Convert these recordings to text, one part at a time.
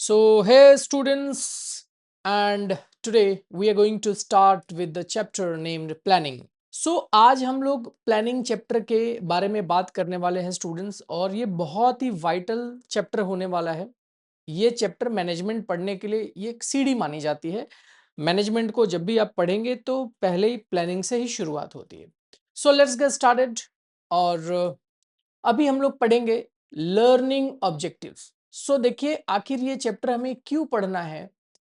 Hey students, and today we are going to start with the chapter named planning. आज हम लोग planning chapter के बारे में बात करने वाले हैं स्टूडेंट्स, और ये बहुत ही वाइटल चैप्टर होने वाला है। ये चैप्टर मैनेजमेंट पढ़ने के लिए ये एक सीढ़ी मानी जाती है। मैनेजमेंट को जब भी आप पढ़ेंगे तो पहले ही प्लानिंग से ही शुरुआत होती है। Let's get started. और अभी हम लोग पढ़ेंगे लर्निंग ऑब्जेक्टिव्स। देखिए, आखिर ये चैप्टर हमें क्यों पढ़ना है,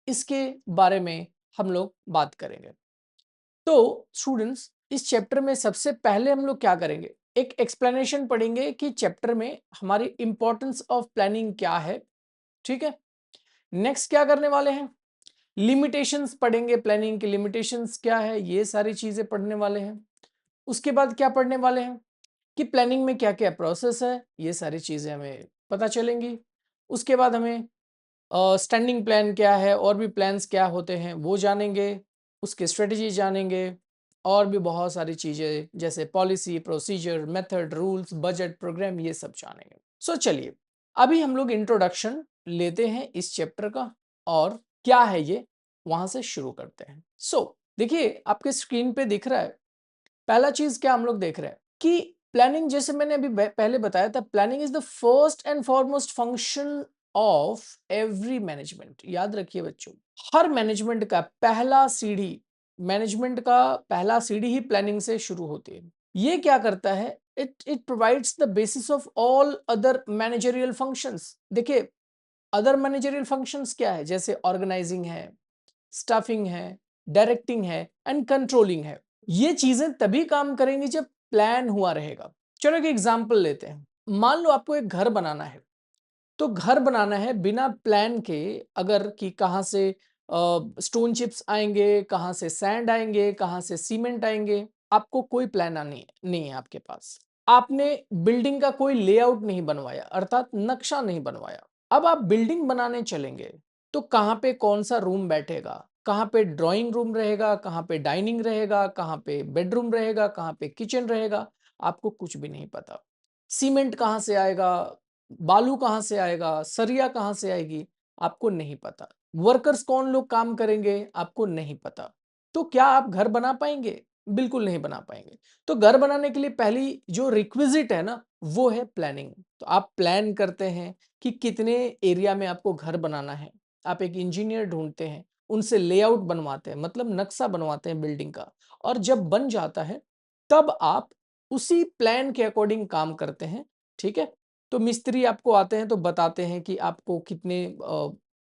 इसके बारे में हम लोग बात करेंगे। तो स्टूडेंट्स, इस चैप्टर में सबसे पहले हम लोग क्या करेंगे, एक एक्सप्लेनेशन पढ़ेंगे कि चैप्टर में हमारी इंपॉर्टेंस ऑफ प्लानिंग क्या है। ठीक है। नेक्स्ट क्या करने वाले हैं, लिमिटेशंस पढ़ेंगे, प्लानिंग की लिमिटेशंस क्या है, ये सारी चीजें पढ़ने वाले हैं। उसके बाद क्या पढ़ने वाले हैं कि प्लानिंग में क्या क्या प्रोसेस है, ये सारी चीज़ें हमें पता चलेंगी। उसके बाद हमें स्टैंडिंग प्लान क्या है और भी प्लान्स क्या होते हैं वो जानेंगे, उसके स्ट्रेटजी जानेंगे, और भी बहुत सारी चीज़ें जैसे policy, procedure, method, rules, budget, programme, ये सब जानेंगे। चलिए, अभी हम लोग इंट्रोडक्शन लेते हैं इस चैप्टर का, और क्या है ये वहां से शुरू करते हैं। देखिए, आपके स्क्रीन पे दिख रहा है, पहला चीज क्या हम लोग देख रहे हैं कि प्लानिंग, जैसे मैंने अभी पहले बताया था, planning is the first and foremost function of every management. याद रखिए बच्चों, हर मैनेजमेंट का पहला सीढ़ी, मैनेजमेंट का पहला सीढ़ी ही प्लानिंग से शुरू होती है। ये क्या करता है, it provides the basis of all other managerial functions. देखिए, अदर मैनेजरियल फंक्शंस क्या है, जैसे ऑर्गेनाइजिंग है, स्टाफिंग है, डायरेक्टिंग है एंड कंट्रोलिंग है। ये चीजें तभी काम करेंगी जब प्लान हुआ रहेगा। चलो एक एग्जांपल लेते हैं। मान लो आपको एक घर बनाना है, तो घर बनाना है बिना प्लान के, अगर कि कहाँ से स्टोन चिप्स आएंगे, कहाँ से सैंड आएंगे, कहाँ से सीमेंट आएंगे, आपको कोई प्लान नहीं है आपके पास। आपने बिल्डिंग का कोई लेआउट नहीं बनवाया, अर्थात नक्शा नहीं बनवाया। अब आप बिल्डिंग बनाने चलेंगे तो कहाँ पे कौन सा रूम बैठेगा, कहाँ पे ड्राइंग रूम रहेगा, कहाँ पे डाइनिंग रहेगा, कहाँ पे बेडरूम रहेगा, कहाँ पे किचन रहेगा, आपको कुछ भी नहीं पता। सीमेंट कहाँ से आएगा, बालू कहाँ से आएगा, सरिया कहाँ से आएगी, आपको नहीं पता। वर्कर्स कौन लोग काम करेंगे, आपको नहीं पता। तो क्या आप घर बना पाएंगे? बिल्कुल नहीं बना पाएंगे। तो घर बनाने के लिए पहली जो रिक्विजिट है ना, वो है प्लानिंग। तो आप प्लान करते हैं कि कितने एरिया में आपको घर बनाना है। आप एक इंजीनियर ढूंढते हैं, उनसे लेआउट बनवाते हैं, मतलब नक्शा बनवाते हैं बिल्डिंग का, और जब बन जाता है तब आप उसी प्लान के अकॉर्डिंग काम करते हैं। ठीक है। तो मिस्त्री आपको आते हैं तो बताते हैं कि आपको कितने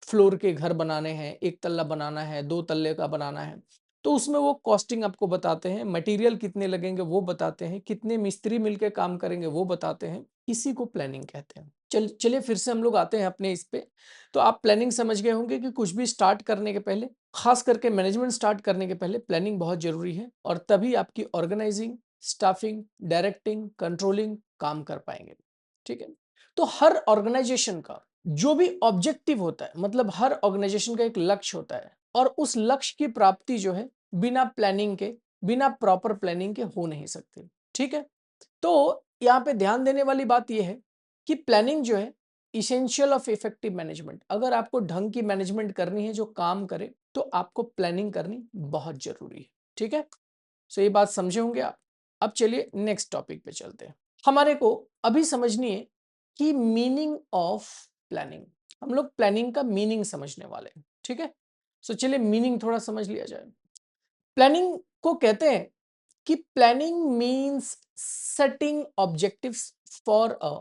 फ्लोर के घर बनाने हैं, एक तल्ला बनाना है, दो तल्ले का बनाना है, तो उसमें वो कॉस्टिंग आपको बताते हैं, मटेरियल कितने लगेंगे वो बताते हैं, कितने मिस्त्री मिलकर काम करेंगे वो बताते हैं। इसी को प्लानिंग कहते हैं। चलिए फिर से हम लोग आते हैं अपने इस पे। तो आप प्लानिंग समझ गए होंगे कि कुछ भी स्टार्ट करने के पहले, खास करके मैनेजमेंट स्टार्ट करने के पहले, प्लानिंग बहुत जरूरी है, और तभी आपकी ऑर्गेनाइजिंग, स्टाफिंग, डायरेक्टिंग, कंट्रोलिंग काम कर पाएंगे। ठीक है। तो हर ऑर्गेनाइजेशन का जो भी ऑब्जेक्टिव होता है, मतलब हर ऑर्गेनाइजेशन का एक लक्ष्य होता है, और उस लक्ष्य की प्राप्ति जो है बिना प्लानिंग के, बिना प्रॉपर प्लानिंग के हो नहीं सकती। ठीक है। तो यहाँ पे ध्यान देने वाली बात यह है कि प्लानिंग जो है इसेंशियल ऑफ इफेक्टिव मैनेजमेंट। अगर आपको ढंग की मैनेजमेंट करनी है जो काम करे, तो आपको प्लानिंग करनी बहुत जरूरी है। ठीक है। ये बात समझे होंगे आप। अब चलिए नेक्स्ट टॉपिक पे चलते हैं। हमारे को अभी समझनी है कि मीनिंग ऑफ प्लानिंग। हम लोग प्लानिंग का मीनिंग समझने वाले हैं। ठीक है। चलिए मीनिंग थोड़ा समझ लिया जाए। प्लानिंग को कहते हैं कि planning means setting objectives for a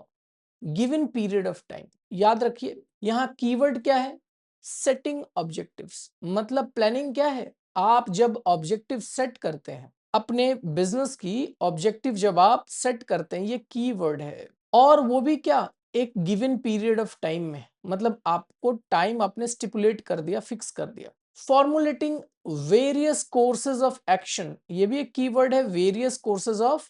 given period of time. याद रखिए, यहां कीवर्ड क्या है, सेटिंग ऑब्जेक्टिव्स। मतलब प्लानिंग क्या है, आप जब ऑब्जेक्टिव सेट करते हैं अपने बिजनेस की, ऑब्जेक्टिव जब आप सेट करते हैं, ये कीवर्ड है, और वो भी क्या, एक गिवन पीरियड ऑफ टाइम में, मतलब आपको टाइम आपने स्टिपुलेट कर दिया, फिक्स कर दिया। Formulating various courses of action, ये भी एक कीवर्ड है, various courses of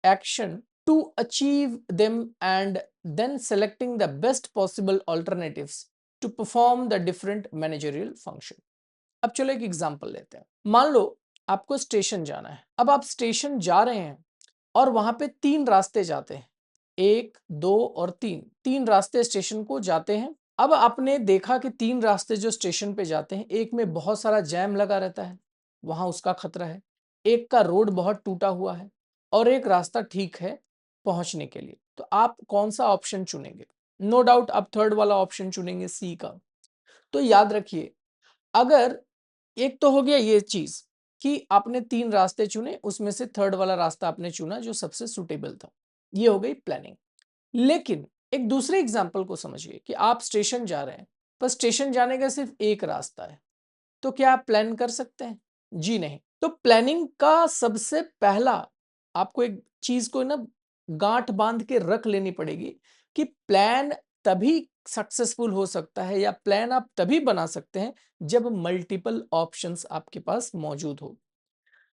action to achieve them, and then selecting the best possible alternatives to perform the different managerial function. अब चलो एक एग्जांपल लेते हैं। मान लो आपको स्टेशन जाना है। अब आप स्टेशन जा रहे हैं और वहां पे तीन रास्ते जाते हैं, एक, दो और तीन, तीन रास्ते स्टेशन को जाते हैं। अब आपने देखा कि 3 रास्ते जो स्टेशन पे जाते हैं, एक में बहुत सारा जैम लगा रहता है, वहां उसका खतरा है, एक का रोड बहुत टूटा हुआ है और एक रास्ता ठीक है पहुंचने के लिए। तो आप कौन सा ऑप्शन चुनेंगे? नो डाउट आप थर्ड वाला ऑप्शन चुनेंगे, सी का। तो याद रखिए, अगर एक तो हो गया ये चीज कि आपने 3 रास्ते चुने, उसमें से थर्ड वाला रास्ता आपने चुना जो सबसे सुटेबल था, ये हो गई प्लानिंग। लेकिन एक दूसरे एग्जाम्पल को समझिए कि आप स्टेशन जा रहे हैं, पर स्टेशन जाने का सिर्फ एक रास्ता है, तो क्या आप प्लान कर सकते हैं? जी नहीं। तो प्लानिंग का सबसे पहला आपको एक चीज को ना गांठ बांध के रख लेनी पड़ेगी कि प्लान तभी सक्सेसफुल हो सकता है या प्लान आप तभी बना सकते हैं जब मल्टीपल ऑप्शंस आपके पास मौजूद हो।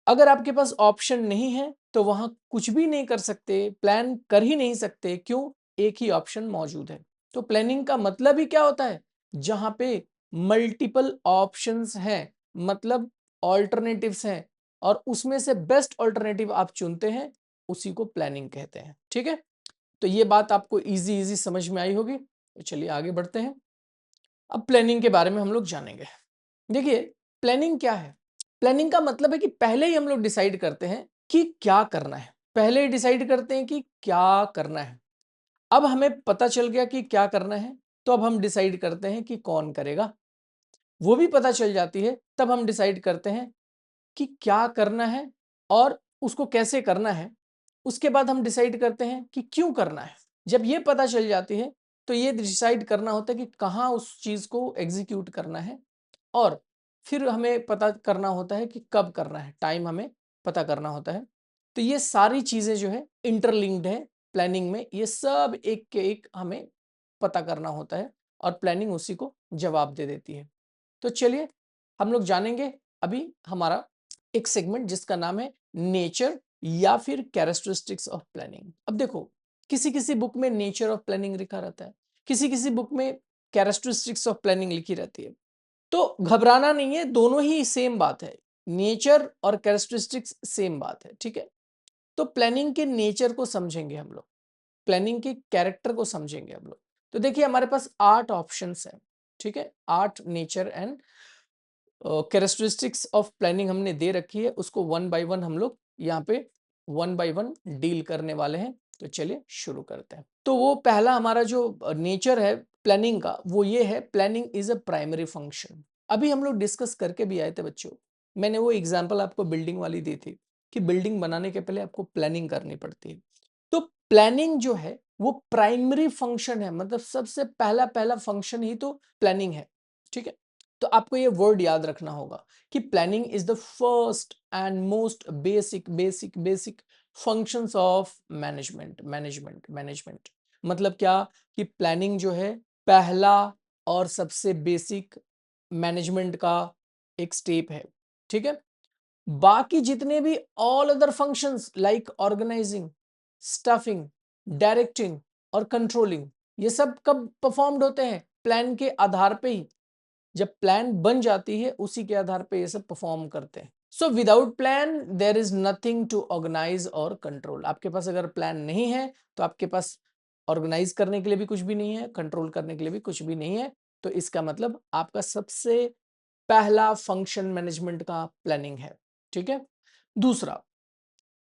अगर आपके पास ऑप्शन नहीं है तो वहां कुछ भी नहीं कर सकते, प्लान कर ही नहीं सकते। क्यों? एक ही ऑप्शन मौजूद है। तो प्लानिंग का मतलब ही क्या होता है? जहां पे मल्टीपल ऑप्शंस हैं, मतलब ऑल्टरनेटिव्स हैं, और उसमें से बेस्ट ऑल्टरनेटिव आप चुनते हैं, उसी को प्लानिंग कहते हैं। ठीक है, तो ये बात आपको इजी इजी समझ में आई होगी। तो चलिए आगे बढ़ते हैं। अब प्लानिंग के बारे में हम लोग जानेंगे। देखिए, प्लानिंग क्या है? प्लानिंग का मतलब है कि पहले ही हम लोग डिसाइड करते हैं कि क्या करना है, पहले ही डिसाइड करते हैं कि क्या करना है। अब हमें पता चल गया कि क्या करना है, तो अब हम डिसाइड करते हैं कि कौन करेगा। वो भी पता चल जाती है, तब हम डिसाइड करते हैं कि क्या करना है और उसको कैसे करना है। उसके बाद हम डिसाइड करते हैं कि क्यों करना है। जब ये पता चल जाती है, तो ये डिसाइड करना होता है कि कहाँ उस चीज को एग्जीक्यूट करना है, और फिर हमें पता करना होता है कि कब करना है, टाइम हमें पता करना होता है। तो ये सारी चीजें जो है इंटरलिंक्ड है प्लानिंग में, ये सब एक के एक हमें पता करना होता है और प्लानिंग उसी को जवाब दे देती है। तो चलिए हम लोग जानेंगे अभी हमारा एक सेगमेंट जिसका नाम है नेचर या फिर कैरेक्टरिस्टिक्स ऑफ प्लानिंग। अब देखो, किसी किसी बुक में नेचर ऑफ प्लानिंग लिखा रहता है, किसी किसी बुक में कैरेक्टरिस्टिक्स ऑफ प्लानिंग लिखी रहती है। तो घबराना नहीं है, दोनों ही सेम बात है। नेचर और कैरेक्टरिस्टिक्स सेम बात है। ठीक है, तो प्लानिंग के नेचर को समझेंगे हम लोग, प्लानिंग के कैरेक्टर को समझेंगे हम लोग। तो देखिए, हमारे पास 8 ऑप्शंस हैं। ठीक है, 8 nature and characteristics of planning हमने दे रखी है, उसको वन बाय वन हम लोग यहाँ पे वन बाय वन डील करने वाले हैं। तो चलिए शुरू करते हैं। तो वो पहला हमारा जो नेचर है प्लानिंग का, वो ये है, planning is a primary function. अभी हम लोग डिस्कस करके भी आए थे बच्चों, मैंने वो एग्जांपल आपको बिल्डिंग वाली दी थी कि बिल्डिंग बनाने के पहले आपको प्लानिंग करनी पड़ती है। तो प्लानिंग जो है वो प्राइमरी फंक्शन है, मतलब सबसे पहला पहला फंक्शन ही तो प्लानिंग है। ठीक है, तो आपको ये वर्ड याद रखना होगा कि planning is the first and most basic functions of management. मतलब क्या? कि प्लानिंग जो है पहला और सबसे बेसिक मैनेजमेंट का एक स्टेप है। ठीक है, बाकी जितने भी all other functions like organising, staffing, directing और कंट्रोलिंग, ये सब कब परफॉर्म्ड होते हैं? प्लान के आधार पे ही। जब प्लान बन जाती है उसी के आधार पे ये सब परफॉर्म करते हैं। So without plan there is nothing to organise और कंट्रोल। आपके पास अगर प्लान नहीं है तो आपके पास ऑर्गेनाइज करने के लिए भी कुछ भी नहीं है, कंट्रोल करने के लिए भी कुछ भी नहीं है। तो इसका मतलब आपका सबसे पहला फंक्शन मैनेजमेंट का प्लानिंग है। ठीक है, दूसरा,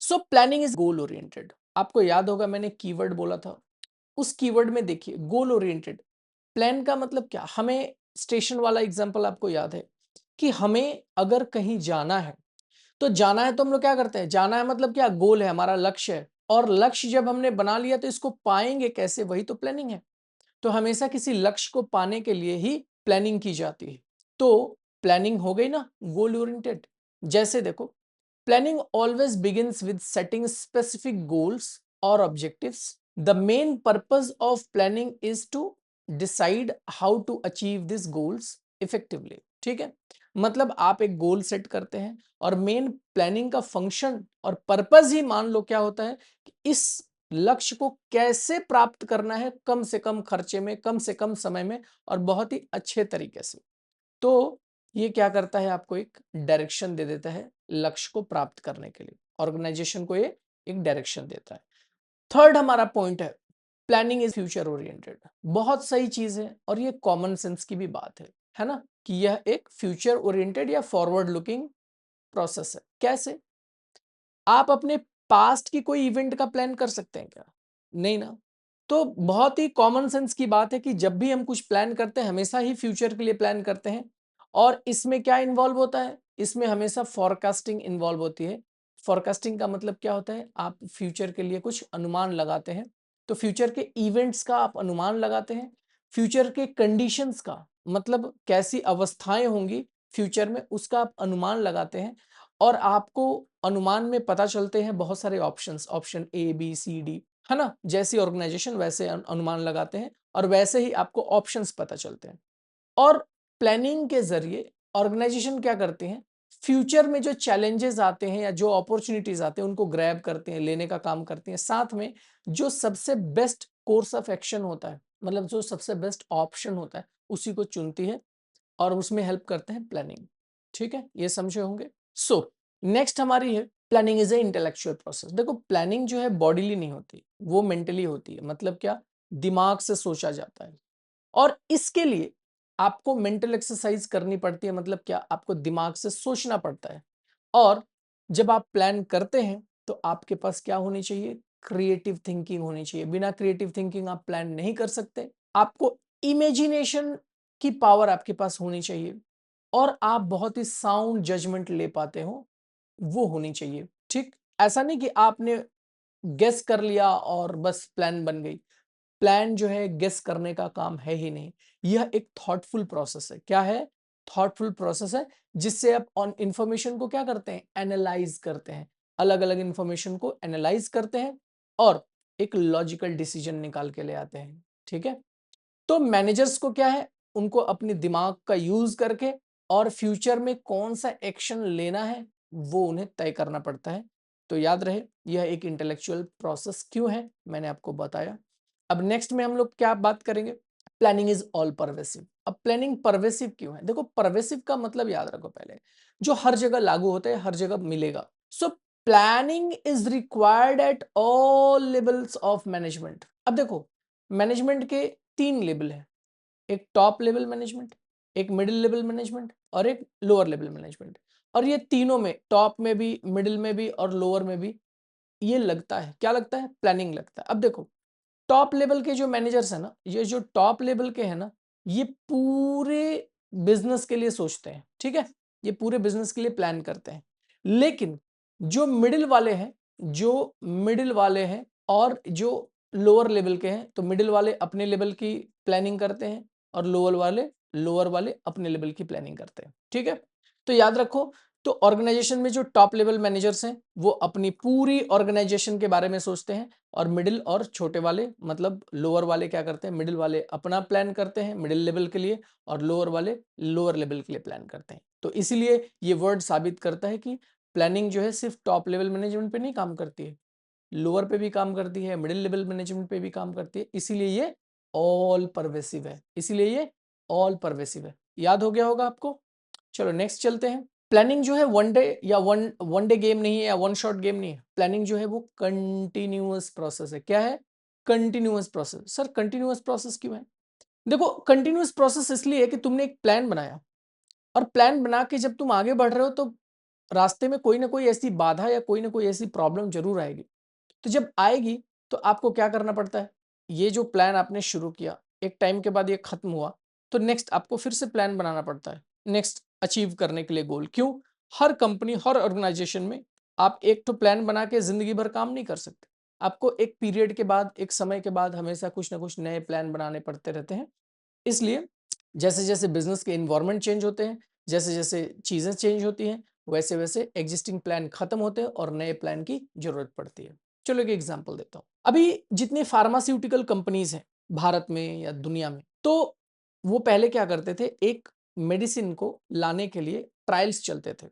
so planning is goal oriented. आपको याद होगा मैंने कीवर्ड बोला था, उस कीवर्ड में देखिए गोल ओरिएंटेड। प्लान का मतलब क्या? हमें स्टेशन वाला एग्जांपल आपको याद है कि हमें अगर कहीं जाना है, तो जाना है तो हम लोग क्या करते हैं? जाना है मतलब क्या? गोल है, हमारा लक्ष्य है। और लक्ष्य जब हमने बना लिया तो इसको पाएंगे कैसे? वही तो प्लानिंग है। तो हमेशा किसी लक्ष्य को पाने के लिए ही प्लानिंग की जाती है। तो प्लानिंग हो गई ना गोल ओरिएंटेड। जैसे देखो, planning always begins with setting specific goals और objectives. The main purpose of planning is to decide how to achieve this goals effectively. ठीक है, मतलब आप एक गोल सेट करते हैं और मेन प्लानिंग का फंक्शन और पर्पस ही मान लो क्या होता है कि इस लक्ष्य को कैसे प्राप्त करना है कम से कम खर्चे में, कम से कम समय में और बहुत ही अच्छे तरीके से। तो ये क्या करता है? आपको एक डायरेक्शन दे देता है लक्ष्य को प्राप्त करने के लिए। ऑर्गेनाइजेशन को ये एक डायरेक्शन देता है। थर्ड हमारा पॉइंट है प्लानिंग इज फ्यूचर ओरिएंटेड, बहुत सही चीज है और ये कॉमन सेंस की भी बात है ना, कि यह एक फ्यूचर ओरिएंटेड या फॉरवर्ड लुकिंग प्रोसेस है। कैसे? आप अपने पास्ट की कोई इवेंट का प्लान कर सकते हैं क्या? नहीं ना। तो बहुत ही कॉमन सेंस की बात है कि जब भी हम कुछ प्लान करते हैं हमेशा ही फ्यूचर के लिए प्लान करते हैं। और इसमें क्या इन्वॉल्व होता है? इसमें हमेशा फॉरकास्टिंग इन्वॉल्व होती है। फॉरकास्टिंग का मतलब क्या होता है? आप फ्यूचर के लिए कुछ अनुमान लगाते हैं। तो फ्यूचर के इवेंट्स का आप अनुमान लगाते हैं। फ्यूचर के कंडीशंस का मतलब कैसी अवस्थाएं होंगी फ्यूचर में, उसका आप अनुमान लगाते हैं। और आपको अनुमान में पता चलते हैं बहुत सारे options, option A B C D, है ना। जैसी ऑर्गेनाइजेशन वैसे अनुमान लगाते हैं और वैसे ही आपको ऑप्शंस पता चलते हैं। और प्लानिंग के जरिए ऑर्गेनाइजेशन क्या करते हैं? फ्यूचर में जो चैलेंजेस आते हैं या जो अपॉर्चुनिटीज आते हैं उनको ग्रैब करते हैं, लेने का काम करते हैं। साथ में जो सबसे बेस्ट कोर्स ऑफ एक्शन होता है, मतलब जो सबसे बेस्ट ऑप्शन होता है, उसी को चुनती है और उसमें हेल्प करते हैं प्लानिंग। ठीक है, ये समझे होंगे। सो नेक्स्ट हमारी है planning is a intellectual process. देखो प्लानिंग जो है बॉडीली नहीं होती, वो मेंटली होती है। मतलब क्या? दिमाग से सोचा जाता है और इसके लिए आपको मेंटल एक्सरसाइज करनी पड़ती है। मतलब क्या? आपको दिमाग से सोचना पड़ता है। और जब आप प्लान करते हैं तो आपके पास क्या होनी चाहिए? क्रिएटिव थिंकिंग होनी चाहिए। बिना क्रिएटिव थिंकिंग आप प्लान नहीं कर सकते। आपको इमेजिनेशन की पावर आपके पास होनी चाहिए और आप बहुत ही साउंड जजमेंट ले पाते हो, वो होनी चाहिए। ठीक, ऐसा नहीं कि आपने गेस कर लिया और बस प्लान बन गई। प्लान जो है गेस करने का काम है ही नहीं। यह एक थॉटफुल प्रोसेस है। क्या है? थॉटफुल प्रोसेस है जिससे आप ऑन इंफॉर्मेशन को क्या करते हैं? एनालाइज करते हैं। अलग अलग इंफॉर्मेशन को एनालाइज करते हैं और एक लॉजिकल डिसीजन निकाल के ले आते हैं। ठीक है, तो मैनेजर्स को क्या है? उनको अपने दिमाग का यूज करके और फ्यूचर में कौन सा एक्शन लेना है वो उन्हें तय करना पड़ता है। तो याद रहे यह एक इंटेलेक्चुअल प्रोसेस क्यों है, मैंने आपको बताया। अब नेक्स्ट में हम लोग क्या बात करेंगे? Planning is all pervasive. अब प्लानिंग परवेसिव क्यों है? देखो परवेसिव का मतलब याद रखो पहले, जो हर जगह लागू होता है, हर जगह मिलेगा। So planning is required at all levels of management. अब देखो मैनेजमेंट के 3 लेवल है, एक टॉप लेवल मैनेजमेंट, एक मिडिल लेवल मैनेजमेंट और एक लोअर लेवल मैनेजमेंट। और ये तीनों में, टॉप में भी, मिडिल में भी और लोअर में भी, ये लगता है, क्या लगता है? प्लानिंग लगता है। अब देखो टॉप लेवल के जो मैनेजर्स है ना, ये जो टॉप लेवल के हैं ना, ये पूरे बिजनेस के लिए सोचते हैं। ठीक है, ये पूरे बिजनेस के लिए प्लान करते हैं। लेकिन जो मिडिल वाले हैं, जो मिडिल वाले हैं और जो लोअर लेवल के हैं, तो मिडिल वाले अपने लेवल की प्लानिंग करते हैं और लोअर वाले अपने लेवल की प्लानिंग करते हैं। ठीक है, तो याद रखो, तो ऑर्गेनाइजेशन में जो टॉप लेवल मैनेजर्स हैं वो अपनी पूरी ऑर्गेनाइजेशन के बारे में सोचते हैं और मिडिल और छोटे वाले मतलब लोअर वाले क्या करते हैं? मिडिल वाले अपना प्लान करते हैं मिडिल लेवल के लिए और लोअर वाले लोअर लेवल के लिए प्लान करते हैं। तो इसीलिए ये वर्ड साबित करता है कि प्लानिंग जो है सिर्फ टॉप लेवल मैनेजमेंट पे नहीं काम करती है, लोअर पे भी काम करती है, मिडिल लेवल मैनेजमेंट पे भी काम करती है। इसीलिए ये ऑल परवेसिव है, इसीलिए ये ऑल परवेसिव है। याद हो गया होगा आपको। चलो नेक्स्ट चलते हैं। प्लानिंग जो है वन डे या वन डे गेम नहीं है या वन शॉट गेम नहीं है। प्लानिंग जो है वो कंटिन्यूअस प्रोसेस है। क्या है? Continuous process. Sir continuous process क्यों है? देखो कंटिन्यूअस प्रोसेस इसलिए है कि तुमने एक प्लान बनाया और प्लान बना के जब तुम आगे बढ़ रहे हो तो रास्ते में कोई ना कोई ऐसी बाधा या कोई ना कोई ऐसी प्रॉब्लम जरूर आएगी। तो जब आएगी तो आपको क्या करना पड़ता है? ये जो प्लान आपने शुरू किया, एक टाइम के बाद ये खत्म हुआ, तो नेक्स्ट आपको फिर से प्लान बनाना पड़ता है नेक्स्ट अचीव करने के लिए गोल। क्यों? हर कंपनी, हर ऑर्गेनाइजेशन में आप एक तो प्लान बना के जिंदगी भर काम नहीं कर सकते। आपको एक पीरियड के बाद, एक समय के बाद हमेशा कुछ ना कुछ नए प्लान बनाने पड़ते रहते हैं। इसलिए जैसे जैसे बिजनेस के इन्वायरमेंट चेंज होते हैं, जैसे जैसे चीजें चेंज होती हैं, वैसे वैसे एग्जिस्टिंग प्लान खत्म होते हैं और नए प्लान की जरूरत पड़ती है। चलो एक एग्जांपल देता हूँ। अभी जितनी फार्मास्यूटिकल कंपनीज हैं भारत में या दुनिया में, तो वो पहले क्या करते थे? एक मेडिसिन को लाने के लिए ट्रायल्स चलते थे।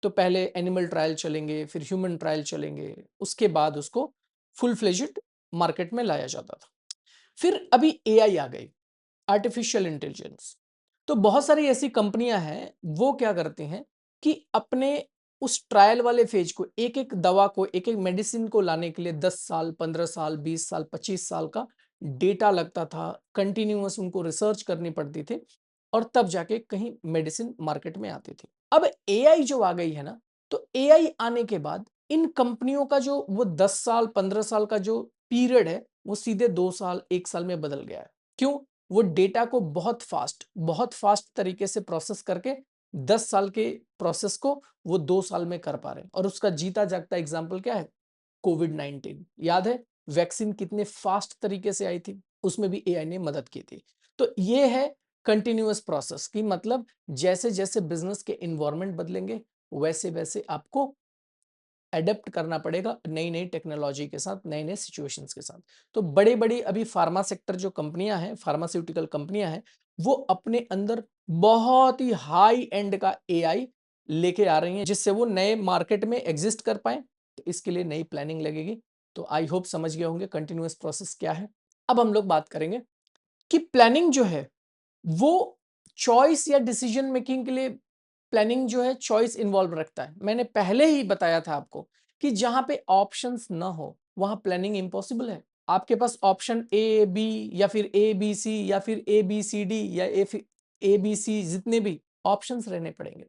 तो पहले एनिमल ट्रायल चलेंगे, फिर ह्यूमन ट्रायल चलेंगे, उसके बाद उसको फुल फ्लेज्ड मार्केट में लाया जाता था। फिर अभी एआई आ गई, आर्टिफिशियल इंटेलिजेंस। तो बहुत सारी ऐसी कंपनियां हैं, वो क्या करती हैं कि अपने उस ट्रायल वाले फेज को, एक एक दवा को, एक एक मेडिसिन को लाने के लिए 10 साल, 15 साल, 20 साल, 25 साल का डेटा लगता था, कंटिन्यूअस उनको रिसर्च करनी पड़ती थी और तब जाके कहीं मेडिसिन मार्केट में आती थी। अब एआई जो आ गई है ना, तो एआई आने के बाद इन कंपनियों का जो वो 10 साल 15 साल का जो पीरियड है वो सीधे 2 साल 1 साल में बदल गया है। क्यों? वो डेटा को बहुत फास्ट तरीके से प्रोसेस करके 10 साल के प्रोसेस को वो 2 साल में कर पा रहे हैं। और उसका जीता जागता एग्जाम्पल क्या है? कोविड-19। याद है वैक्सीन कितने फास्ट तरीके से आई थी, उसमें भी एआई ने मदद की थी। तो ये है कंटिन्यूअस प्रोसेस की मतलब जैसे जैसे बिजनेस के इन्वायरमेंट बदलेंगे वैसे वैसे आपको एडेप्ट करना पड़ेगा नई नई टेक्नोलॉजी के साथ, नए नए सिचुएशंस के साथ। तो बड़े बड़ी अभी फार्मा सेक्टर जो कंपनियां हैं, फार्मास्यूटिकल कंपनियां हैं, वो अपने अंदर बहुत ही हाई एंड का एआई लेके आ रही हैं जिससे वो नए मार्केट में एग्जिस्ट कर पाए। तो इसके लिए नई प्लानिंग लगेगी। तो आई होप समझ गए होंगे कंटिन्यूअस प्रोसेस क्या है। अब हम लोग बात करेंगे कि प्लानिंग जो है वो चॉइस या डिसीजन मेकिंग के लिए प्लानिंग जो है चॉइस इन्वॉल्व रखता है। मैंने पहले ही बताया था आपको कि जहां पे ऑप्शंस ना हो वहां प्लानिंग इम्पॉसिबल है। आपके पास ऑप्शन ए बी या फिर ए बी सी या फिर ए बी सी डी या ए बी सी जितने भी ऑप्शंस रहने पड़ेंगे।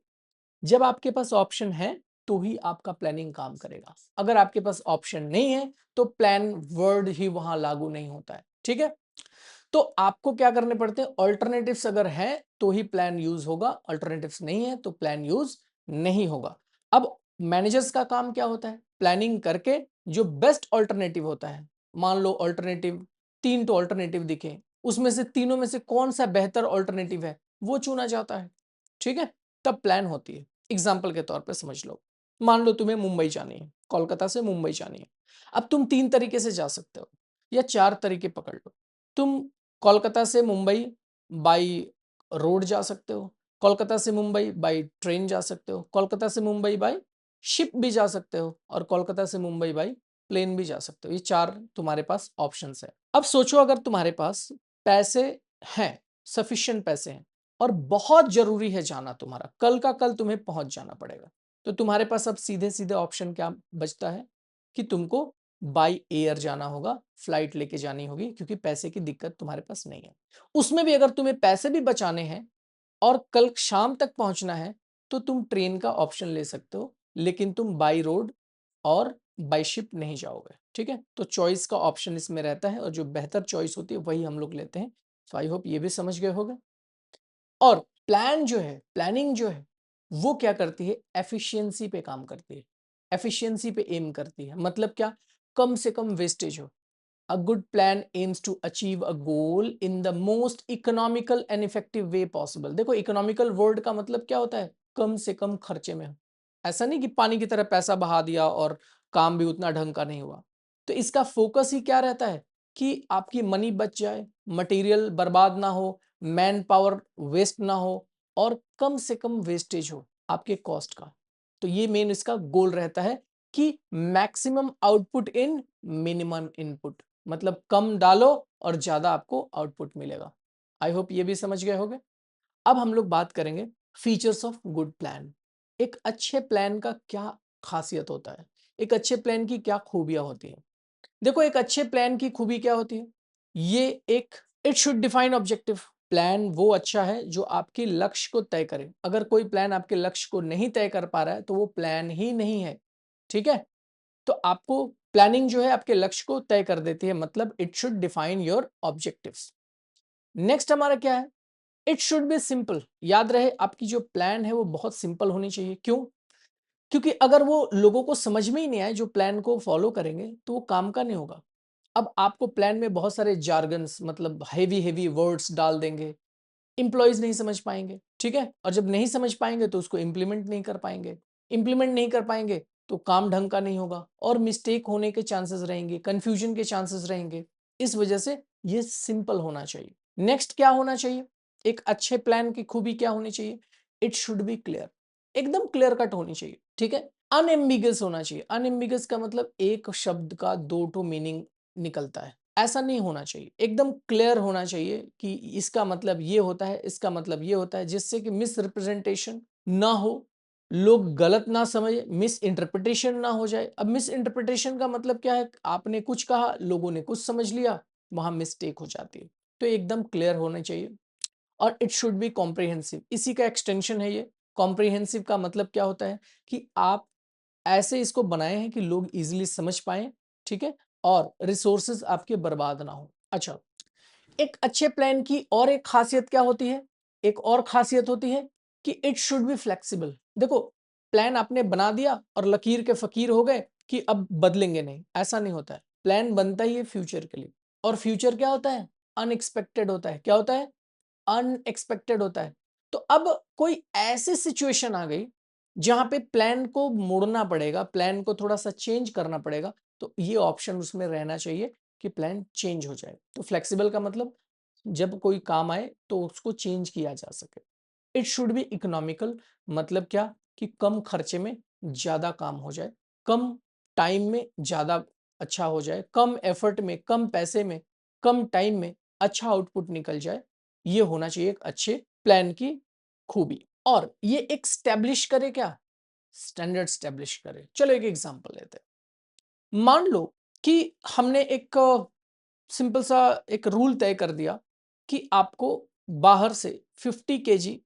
जब आपके पास ऑप्शन है तो ही आपका प्लानिंग काम करेगा। अगर आपके पास ऑप्शन नहीं है तो प्लान वर्ड ही वहां लागू नहीं होता है। ठीक है, तो आपको क्या करने पड़ते हैं? ऑल्टरनेटिव्स अगर है तो ही प्लान यूज होगा, ऑल्टरनेटिव्स नहीं है तो प्लान यूज नहीं होगा। अब मैनेजर्स का काम क्या होता है? प्लानिंग करके जो बेस्ट ऑल्टरनेटिव होता है, मान लो ऑल्टरनेटिव 3 तो ऑल्टरनेटिव दिखे, उसमें से तीनों में से कौन सा बेहतर ऑल्टरनेटिव है वो चुना जाता है। ठीक है, तब प्लान होती है। एग्जाम्पल के तौर पे समझ लो, मान लो तुम्हें मुंबई जानी है, कोलकाता से मुंबई जानी है। अब तुम 3 तरीके से जा सकते हो या 4 तरीके पकड़ लो। तुम कोलकाता से मुंबई बाई रोड जा सकते हो, कोलकाता से मुंबई बाई ट्रेन जा सकते हो, कोलकाता से मुंबई बाई शिप भी जा सकते हो और कोलकाता से मुंबई बाई प्लेन भी जा सकते हो। ये 4 तुम्हारे पास ऑप्शंस है। अब सोचो अगर तुम्हारे पास पैसे हैं, सफिशिएंट पैसे हैं और बहुत जरूरी है जाना, तुम्हारा कल का कल तुम्हें पहुंच जाना पड़ेगा, तो तुम्हारे पास अब सीधे सीधे ऑप्शन क्या बचता है कि तुमको बाई एयर जाना होगा, फ्लाइट लेके जानी होगी क्योंकि पैसे की दिक्कत तुम्हारे पास नहीं है। उसमें भी अगर तुम्हें पैसे भी बचाने हैं और कल शाम तक पहुंचना है तो तुम ट्रेन का ऑप्शन ले सकते हो, लेकिन तुम बाई रोड और बाई शिप नहीं जाओगे। ठीक है, तो चॉइस का ऑप्शन इसमें रहता है और जो बेहतर चॉइस होती है वही हम लोग लेते हैं। तो आई होप ये भी समझ गए होगे। और प्लान जो है, प्लानिंग जो है वो क्या करती है? एफिशिएंसी पे काम करती है, एफिशिएंसी पे एम करती है। मतलब क्या? कम से कम वेस्टेज हो। A good plan aims to achieve a goal in the most economical and effective way possible। देखो इकोनॉमिकल वर्ड का मतलब क्या होता है? कम से कम खर्चे में हो। ऐसा नहीं कि पानी की तरह पैसा बहा दिया और काम भी उतना ढंग का नहीं हुआ। तो इसका फोकस ही क्या रहता है कि आपकी मनी बच जाए, मटेरियल बर्बाद ना हो, मैन पावर वेस्ट ना हो और कम से कम वेस्टेज हो आपके कॉस्ट का। तो ये मेन इसका गोल रहता है कि मैक्सिमम आउटपुट इन मिनिमम इनपुट, मतलब कम डालो और ज्यादा आपको आउटपुट मिलेगा। आई होप ये भी समझ गए होंगे। अब हम लोग बात करेंगे फीचर्स ऑफ गुड प्लान। एक अच्छे प्लान का क्या खासियत होता है, एक अच्छे प्लान की क्या खूबियां होती हैं? देखो एक अच्छे प्लान की खूबी क्या होती है? ये एक it should define objective. Plan वो अच्छा है जो आपके लक्ष्य को तय करे। अगर कोई प्लान आपके लक्ष्य को नहीं तय कर पा रहा है तो वो प्लान ही नहीं है। ठीक है, तो आपको प्लानिंग जो है आपके लक्ष्य को तय कर देती है, मतलब it should define your objectives. Next हमारा क्या है? It should be simple. याद रहे आपकी जो प्लान है वो बहुत सिंपल होनी चाहिए। क्यों? क्योंकि अगर वो लोगों को समझ में ही नहीं आए जो प्लान को फॉलो करेंगे तो वो काम का नहीं होगा। अब आपको प्लान में बहुत सारे जार्गन्स मतलब हेवी हेवी वर्ड्स डाल देंगे, इंप्लॉइज नहीं समझ पाएंगे। ठीक है, और जब नहीं समझ पाएंगे तो उसको इंप्लीमेंट नहीं कर पाएंगे, इंप्लीमेंट नहीं कर पाएंगे तो काम ढंग का नहीं होगा और मिस्टेक होने के चांसेस रहेंगे, कंफ्यूजन के चांसेस रहेंगे। इस वजह से ये सिंपल होना चाहिए। नेक्स्ट क्या होना चाहिए? एक अच्छे प्लान की खूबी क्या होनी चाहिए? It should be clear. एकदम क्लियर कट होनी चाहिए। ठीक है, अनएम्बिगस होना चाहिए। अनएम्बिगस का मतलब एक शब्द का दो टू मीनिंग निकलता है, ऐसा नहीं होना चाहिए। एकदम क्लियर होना चाहिए कि इसका मतलब ये होता है, इसका मतलब ये होता है, जिससे कि मिस रिप्रेजेंटेशन ना हो, लोग गलत ना समझे, मिस इंटरप्रिटेशन ना हो जाए। अब मिस इंटरप्रिटेशन का मतलब क्या है? आपने कुछ कहा, लोगों ने कुछ समझ लिया, वहां मिस्टेक हो जाती है। तो एकदम क्लियर होना चाहिए और इट शुड बी कॉम्प्रिहेंसिव, इसी का एक्सटेंशन है ये। कॉम्प्रिहेंसिव का मतलब क्या होता है कि आप ऐसे इसको बनाए हैं कि लोग इजीली समझ पाए, ठीक है, और रिसोर्सेज आपके बर्बाद ना हो। अच्छा, एक अच्छे प्लान की और एक खासियत क्या होती है, एक और खासियत होती है कि इट शुड बी फ्लेक्सिबल। देखो, प्लान आपने बना दिया और लकीर के फकीर हो गए कि अब बदलेंगे नहीं, ऐसा नहीं होता है। प्लान बनता ही है फ्यूचर के लिए, और फ्यूचर क्या होता है, अनएक्सपेक्टेड होता है। क्या होता है, अनएक्सपेक्टेड होता है। तो अब कोई ऐसी सिचुएशन आ गई जहां पे प्लान को मोड़ना पड़ेगा, प्लान को थोड़ा सा चेंज करना पड़ेगा, तो ये ऑप्शन उसमें रहना चाहिए कि प्लान चेंज हो जाए। तो फ्लेक्सिबल का मतलब जब कोई काम आए तो उसको चेंज किया जा सके। इट शुड बी इकोनॉमिकल, मतलब क्या कि कम खर्चे में ज्यादा काम हो जाए, कम टाइम में ज्यादा अच्छा हो जाए, कम एफर्ट में, कम पैसे में, कम टाइम में अच्छा आउटपुट निकल जाए। ये होना चाहिए एक अच्छे प्लान की खूबी। और ये एक स्टैब्लिश करे, क्या स्टैंडर्ड स्टैब्लिश करे। चलो एक एग्जांपल लेते हैं। मान लो कि हमने एक सिंपल सा एक रूल तय कर दिया कि आपको बाहर से 50 केजी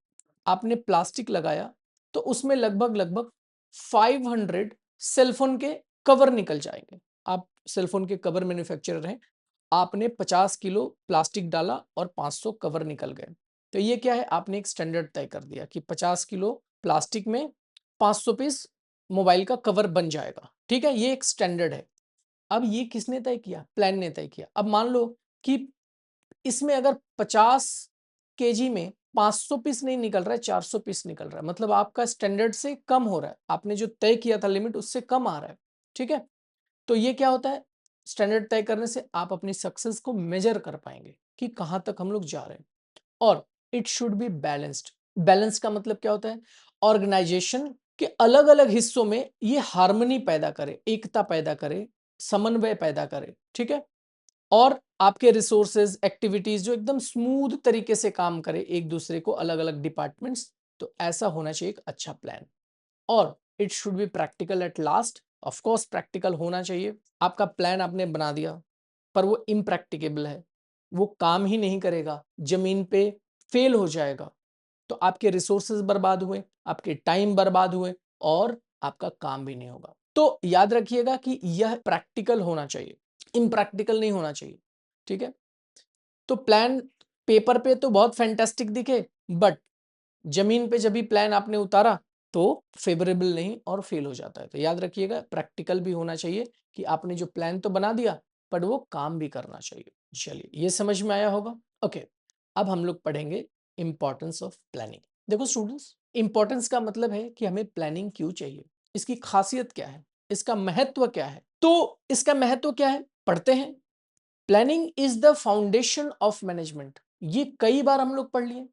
आपने प्लास्टिक लगाया तो उसमें लगभग लगभग 500 सेलफोन के कवर निकल जाएंगे। आप सेलफोन के कवर मैन्युफैक्चरर हैं, आपने 50 किलो प्लास्टिक डाला और 500 कवर निकल गए। तो ये क्या है, आपने एक स्टैंडर्ड तय कर दिया कि 50 किलो प्लास्टिक में 500 पीस मोबाइल का कवर बन जाएगा, ठीक है, ये एक स्टैंडर्ड है। अब ये किसने तय किया, प्लान ने तय किया। अब मान लो कि इसमें अगर 50 केजी में 500 पीस नहीं निकल रहा है, 400 पीस निकल रहा है, मतलब आपका स्टैंडर्ड से कम हो रहा है, आपने जो तय किया था लिमिट उससे कम आ रहा है, ठीक है। तो ये क्या होता है, स्टैंडर्ड तय करने से आप अपनी सक्सेस को मेजर कर पाएंगे कि कहां तक हम लोग जा रहे हैं। और it should be balanced. Balance का मतलब क्या होता है, ऑर्गेनाइजेशन के अलग अलग हिस्सों में ये हार्मनी पैदा करे, एकता पैदा करे, समन्वय पैदा करे, ठीक है। और आपके रिसोर्सेज एक्टिविटीज जो एकदम स्मूथ तरीके से काम करे एक दूसरे को, अलग अलग डिपार्टमेंट्स। तो ऐसा होना चाहिए एक अच्छा प्लान। और it should be practical at last. Of course practical होना चाहिए। आपका प्लान आपने बना दिया पर वो इम्प्रैक्टिकेबल है, वो काम ही नहीं करेगा, जमीन पे फेल हो जाएगा, तो आपके रिसोर्सेज बर्बाद हुए, आपके टाइम बर्बाद हुए और आपका काम भी नहीं होगा। तो याद रखिएगा कि यह प्रैक्टिकल होना चाहिए, इम्प्रैक्टिकल नहीं होना चाहिए, ठीक है। तो प्लान पेपर पे तो बहुत फैंटास्टिक दिखे, बट जमीन पे जब भी प्लान आपने उतारा तो फेवरेबल नहीं और फेल हो जाता है। तो याद रखिएगा प्रैक्टिकल भी होना चाहिए कि आपने जो प्लान तो बना दिया पर वो काम भी करना चाहिए। चलिए ये समझ में आया होगा। ओके, अब हम लोग पढ़ेंगे इंपॉर्टेंस ऑफ प्लानिंग। देखो स्टूडेंट्स, इंपॉर्टेंस का मतलब है कि हमें प्लानिंग क्यों चाहिए, इसकी खासियत क्या है, इसका महत्व क्या है। तो इसका महत्व क्या है, पढ़ते हैं। Planning is the foundation of management. ये कई बार हम लोग पढ़ लिए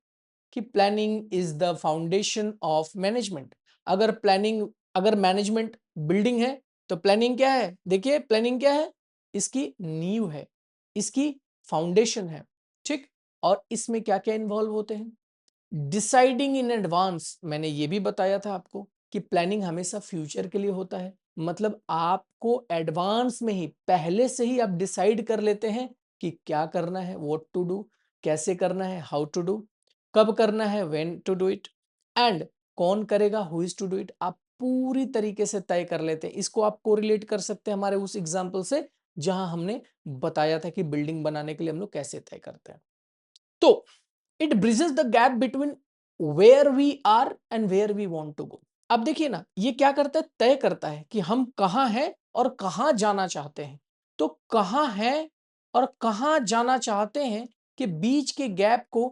कि planning is the foundation of management. अगर प्लानिंग, अगर मैनेजमेंट बिल्डिंग है तो प्लानिंग क्या है, देखिए प्लानिंग क्या है, इसकी नींव है, इसकी फाउंडेशन है, ठीक। और इसमें क्या क्या इन्वॉल्व होते हैं, डिसाइडिंग इन एडवांस। मैंने ये भी बताया था आपको कि प्लानिंग हमेशा फ्यूचर के लिए होता है, मतलब आपको एडवांस में ही, पहले से ही आप डिसाइड कर लेते हैं कि क्या करना है, व्हाट टू डू, कैसे करना है, हाउ टू डू, कब करना है, when to do it, and कौन करेगा, who is to do it. आप पूरी तरीके से तय कर लेते हैं। इसको आप कोरिलेट कर सकते हैं हमारे उस एग्जाम्पल से जहां हमने बताया था कि बिल्डिंग बनाने के लिए हम लोग कैसे तय करते हैं। तो it bridges the gap between where we are and where we want to go. अब देखिए ना, ये क्या करता है, तय करता है कि हम कहां हैं और कहां जाना चाहते हैं। तो कहां हैं और कहां जाना चाहते हैं के बीच के गैप को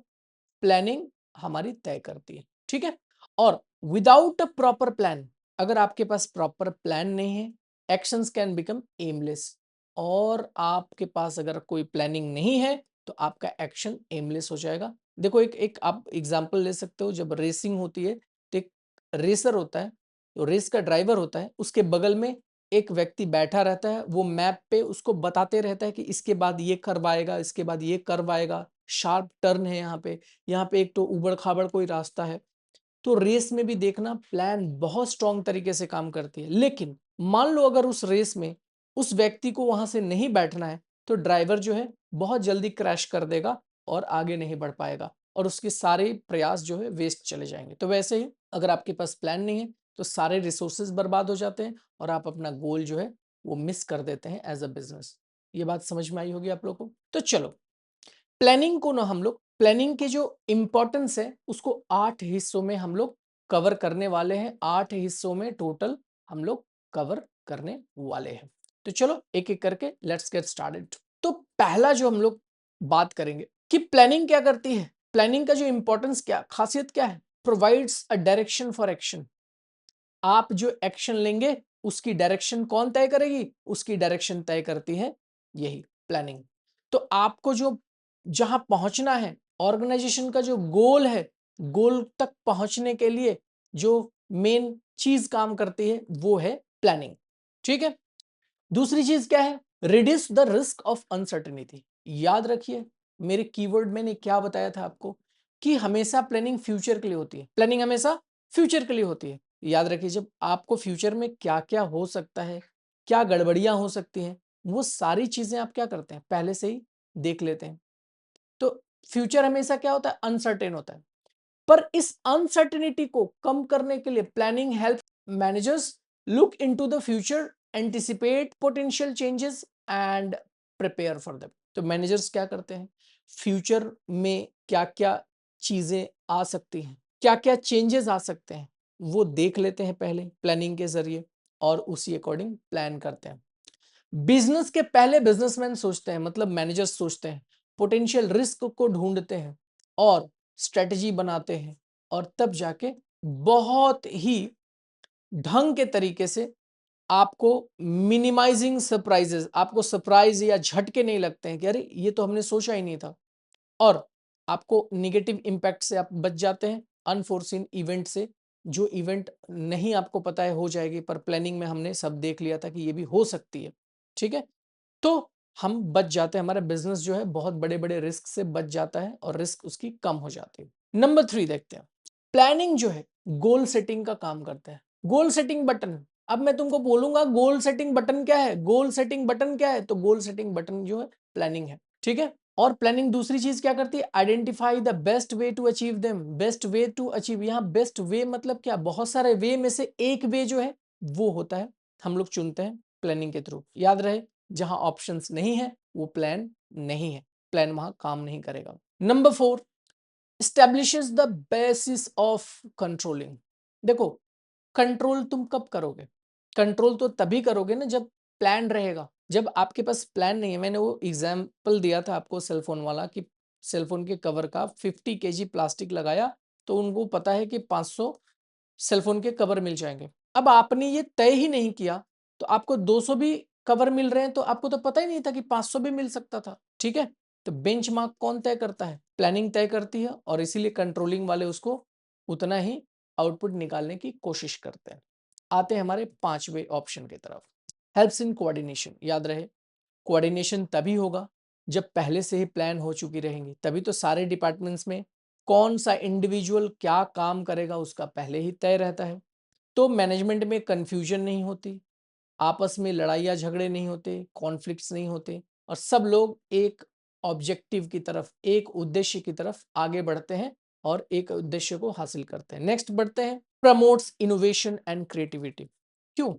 प्लानिंग हमारी तय करती है, ठीक है। और विदाउट अ प्रॉपर प्लान, अगर आपके पास प्रॉपर प्लान नहीं है, एक्शंस कैन बिकम एमलेस। और आपके पास अगर कोई प्लानिंग नहीं है तो आपका एक्शन एमलेस हो जाएगा। देखो एक एक आप एग्जांपल ले सकते हो, जब रेसिंग होती है तो एक रेसर होता है, तो रेस का ड्राइवर होता है, उसके बगल में एक व्यक्ति बैठा रहता है, वो मैप पे उसको बताते रहता है कि इसके बाद ये कर्व आएगा, इसके बाद ये कर्व आएगा, शार्प टर्न है यहाँ पे एक तो उबड़ खाबड़ कोई रास्ता है। तो रेस में भी देखना प्लान बहुत स्ट्रॉन्ग तरीके से काम करती है। लेकिन मान लो अगर उस रेस में उस व्यक्ति को वहां से नहीं बैठना है तो ड्राइवर जो है बहुत जल्दी क्रैश कर देगा और आगे नहीं बढ़ पाएगा और उसके सारे प्रयास जो है वेस्ट चले जाएंगे। तो वैसे ही अगर आपके पास प्लान नहीं है तो सारे रिसोर्सेज बर्बाद हो जाते हैं और आप अपना गोल जो है वो मिस कर देते हैं एज अ बिजनेस। ये बात समझ में आई होगी आप लोगों को। तो चलो प्लानिंग को ना हम लोग प्लानिंग के जो इंपॉर्टेंस है उसको 8 हिस्सों में हम लोग कवर करने वाले हैं। 8 हिस्सों में टोटल हम लोग कवर करने वाले हैं। तो चलो एक एक करके लेट्स गेट स्टार्टेड। तो पहला जो हम लोग बात करेंगे कि प्लानिंग क्या करती है। प्लानिंग का जो इंपॉर्टेंस क्या खासियत क्या है, provides a direction for action. आप जो एक्शन लेंगे उसकी डायरेक्शन कौन तय करेगी, उसकी डायरेक्शन तय करती है यही प्लानिंग। तो आपको जो जहां पहुंचना है, ऑर्गेनाइजेशन का जो गोल है, गोल तक पहुंचने के लिए जो मेन चीज काम करती है वो है प्लानिंग। ठीक है। दूसरी चीज क्या है, reduce the risk of uncertainty. याद रखिए मेरे कीवर्ड मैंने क्या बताया था आपको कि हमेशा प्लानिंग फ्यूचर के लिए होती है। प्लानिंग हमेशा फ्यूचर के लिए होती है। याद रखिए जब आपको फ्यूचर में क्या क्या हो सकता है, क्या गड़बड़ियां हो सकती हैं, वो सारी चीजें आप क्या करते हैं पहले से ही देख लेते हैं। तो फ्यूचर हमेशा क्या होता है, अनसर्टेन होता है। पर इस अनसर्टेनिटी को कम करने के लिए planning help managers look into the future, anticipate potential changes and prepare for them. तो मैनेजर्स क्या करते हैं, फ्यूचर में क्या क्या चीजें आ सकती हैं, क्या क्या चेंजेस आ सकते हैं, वो देख लेते हैं पहले प्लानिंग के जरिए और उसी अकॉर्डिंग प्लान करते हैं। बिजनेस के पहले बिजनेसमैन सोचते हैं, मतलब मैनेजर्स सोचते हैं, पोटेंशियल रिस्क को ढूंढते हैं और स्ट्रेटजी बनाते हैं और तब जाके बहुत ही ढंग के तरीके से आपको मिनिमाइजिंग सरप्राइजेस, आपको सरप्राइज या झटके नहीं लगते हैं कि अरे ये तो हमने सोचा ही नहीं था, और आपको निगेटिव इंपैक्ट से आप बच जाते हैं, अनफोर्सीन इवेंट से। जो इवेंट नहीं आपको पता है हो जाएगी, पर प्लानिंग में हमने सब देख लिया था कि ये भी हो सकती है। ठीक है। तो हम बच जाते हैं, हमारा बिजनेस जो है बहुत बड़े बड़े रिस्क से बच जाता है और रिस्क उसकी कम हो जाती है। नंबर 3 देखते हैं। प्लानिंग जो है गोल सेटिंग का काम करता है। गोल सेटिंग बटन, अब मैं तुमको बोलूंगा गोल सेटिंग बटन क्या है, गोल सेटिंग बटन क्या है, तो गोल सेटिंग बटन जो है प्लानिंग है। ठीक है। और प्लानिंग दूसरी चीज क्या करती है, identify the best way to achieve them. Best way to achieve, यहाँ बेस्ट वे मतलब क्या, बहुत सारे वे में से एक वे जो है वो होता है, हम लोग चुनते हैं प्लानिंग के थ्रू। याद रहे जहां ऑप्शंस नहीं है वो प्लान नहीं है, प्लान वहां काम नहीं करेगा। Number 4, establishes the basis of controlling. देखो कंट्रोल तुम कब करोगे, कंट्रोल तो तभी करोगे ना जब प्लान रहेगा। जब आपके पास प्लान नहीं है, मैंने वो एग्जाम्पल दिया था आपको सेलफोन वाला कि सेलफोन के कवर का 50 केजी प्लास्टिक लगाया तो उनको पता है कि 500 सेलफोन के कवर मिल जाएंगे। अब आपने ये तय ही नहीं किया तो आपको 200 भी कवर मिल रहे हैं, तो आपको तो पता ही नहीं था कि 500 भी मिल सकता था। ठीक है। तो बेंचमार्क कौन तय करता है, प्लानिंग तय करती है, और इसीलिए कंट्रोलिंग वाले उसको उतना ही आउटपुट निकालने की कोशिश करते हैं। आते हैं हमारे 5वें ऑप्शन की तरफ, हेल्प्स इन कोऑर्डिनेशन। याद रहे कोऑर्डिनेशन तभी होगा जब पहले से ही प्लान हो चुकी रहेंगी, तभी तो सारे डिपार्टमेंट्स में कौन सा इंडिविजुअल क्या काम करेगा उसका पहले ही तय रहता है। तो मैनेजमेंट में कंफ्यूजन नहीं होती, आपस में लड़ाइयाँ झगड़े नहीं होते, कॉन्फ्लिक्ट्स नहीं होते, और सब लोग एक ऑब्जेक्टिव की तरफ, एक उद्देश्य की तरफ आगे बढ़ते हैं और एक उद्देश्य को हासिल करते हैं। नेक्स्ट बढ़ते हैं, प्रमोट्स इनोवेशन एंड क्रिएटिविटी। क्यों,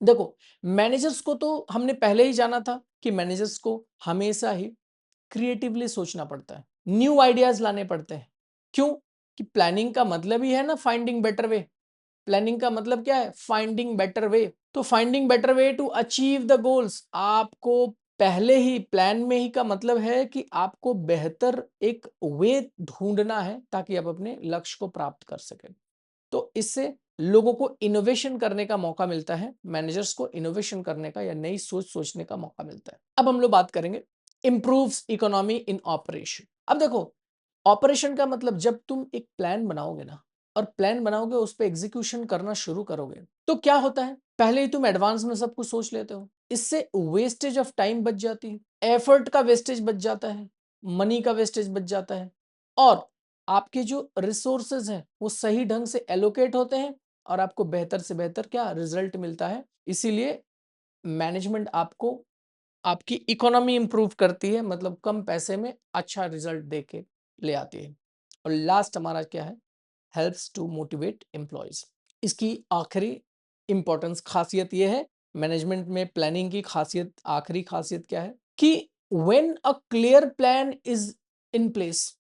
देखो मैनेजर्स को तो हमने पहले ही जाना था कि मैनेजर्स को हमेशा ही क्रिएटिवली सोचना पड़ता है, न्यू आइडियाज लाने पड़ते हैं। क्यों, कि प्लानिंग का मतलब ही है ना फाइंडिंग बेटर वे। प्लानिंग का मतलब क्या है, फाइंडिंग बेटर वे। तो finding better way to achieve the goals, आपको पहले ही प्लान में ही का मतलब है कि आपको बेहतर एक वे ढूंढना है ताकि आप अपने लक्ष्य को प्राप्त कर सकें। तो इससे लोगों को इनोवेशन करने का मौका मिलता है, मैनेजर्स को इनोवेशन करने का या नई सोच सोचने का मौका मिलता है। अब हम लोग बात करेंगे इंप्रूव्स इकोनॉमी इन ऑपरेशन। अब देखो ऑपरेशन का मतलब जब तुम एक प्लान बनाओगे ना, और प्लान बनाओगे उस पर एग्जीक्यूशन करना शुरू करोगे, तो क्या होता है, पहले ही तुम एडवांस में सब कुछ सोच लेते हो, इससे वेस्टेज ऑफ टाइम बच जाती है, एफर्ट का वेस्टेज बच जाता है, मनी का वेस्टेज बच जाता है, और आपके जो रिसोर्सेज हैं वो सही ढंग से एलोकेट होते हैं और आपको बेहतर से बेहतर क्या रिजल्ट मिलता है। इसीलिए मैनेजमेंट आपको आपकी इकोनॉमी इंप्रूव करती है, मतलब कम पैसे में अच्छा रिजल्ट दे के ले आती है। और लास्ट हमारा क्या है, हेल्प्स टू मोटिवेट एम्प्लॉयज। इसकी आखिरी इंपॉर्टेंस खासियत ये है मैनेजमेंट में प्लानिंग की खासियत, आखिरी खासियत क्या है कि when a clear plan is in place,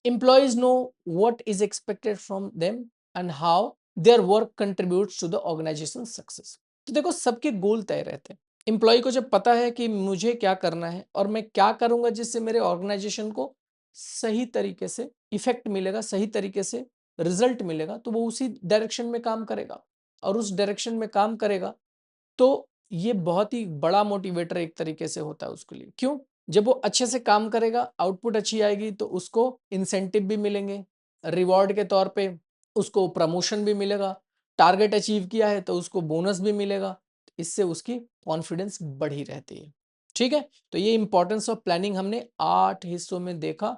employees know what is expected from them and how their work contributes to the organization's success। तो देखो सबके गोल तय रहते हैं। एम्प्लॉय को जब पता है कि मुझे क्या करना है और मैं क्या करूंगा जिससे मेरे ऑर्गेनाइजेशन को सही तरीके से इफेक्ट मिलेगा, सही तरीके से रिजल्ट मिलेगा, तो वो उसी डायरेक्शन में काम करेगा। और उस डायरेक्शन में काम करेगा तो ये बहुत ही बड़ा मोटिवेटर एक तरीके से होता है उसके लिए। क्यों? जब वो अच्छे से काम करेगा, आउटपुट अच्छी आएगी तो उसको इंसेंटिव भी मिलेंगे, रिवॉर्ड के तौर पे उसको प्रमोशन भी मिलेगा, टारगेट अचीव किया है तो उसको बोनस भी मिलेगा। इससे उसकी कॉन्फिडेंस बढ़ी रहती है। ठीक है, तो ये इंपॉर्टेंस ऑफ प्लानिंग हमने 8 हिस्सों में देखा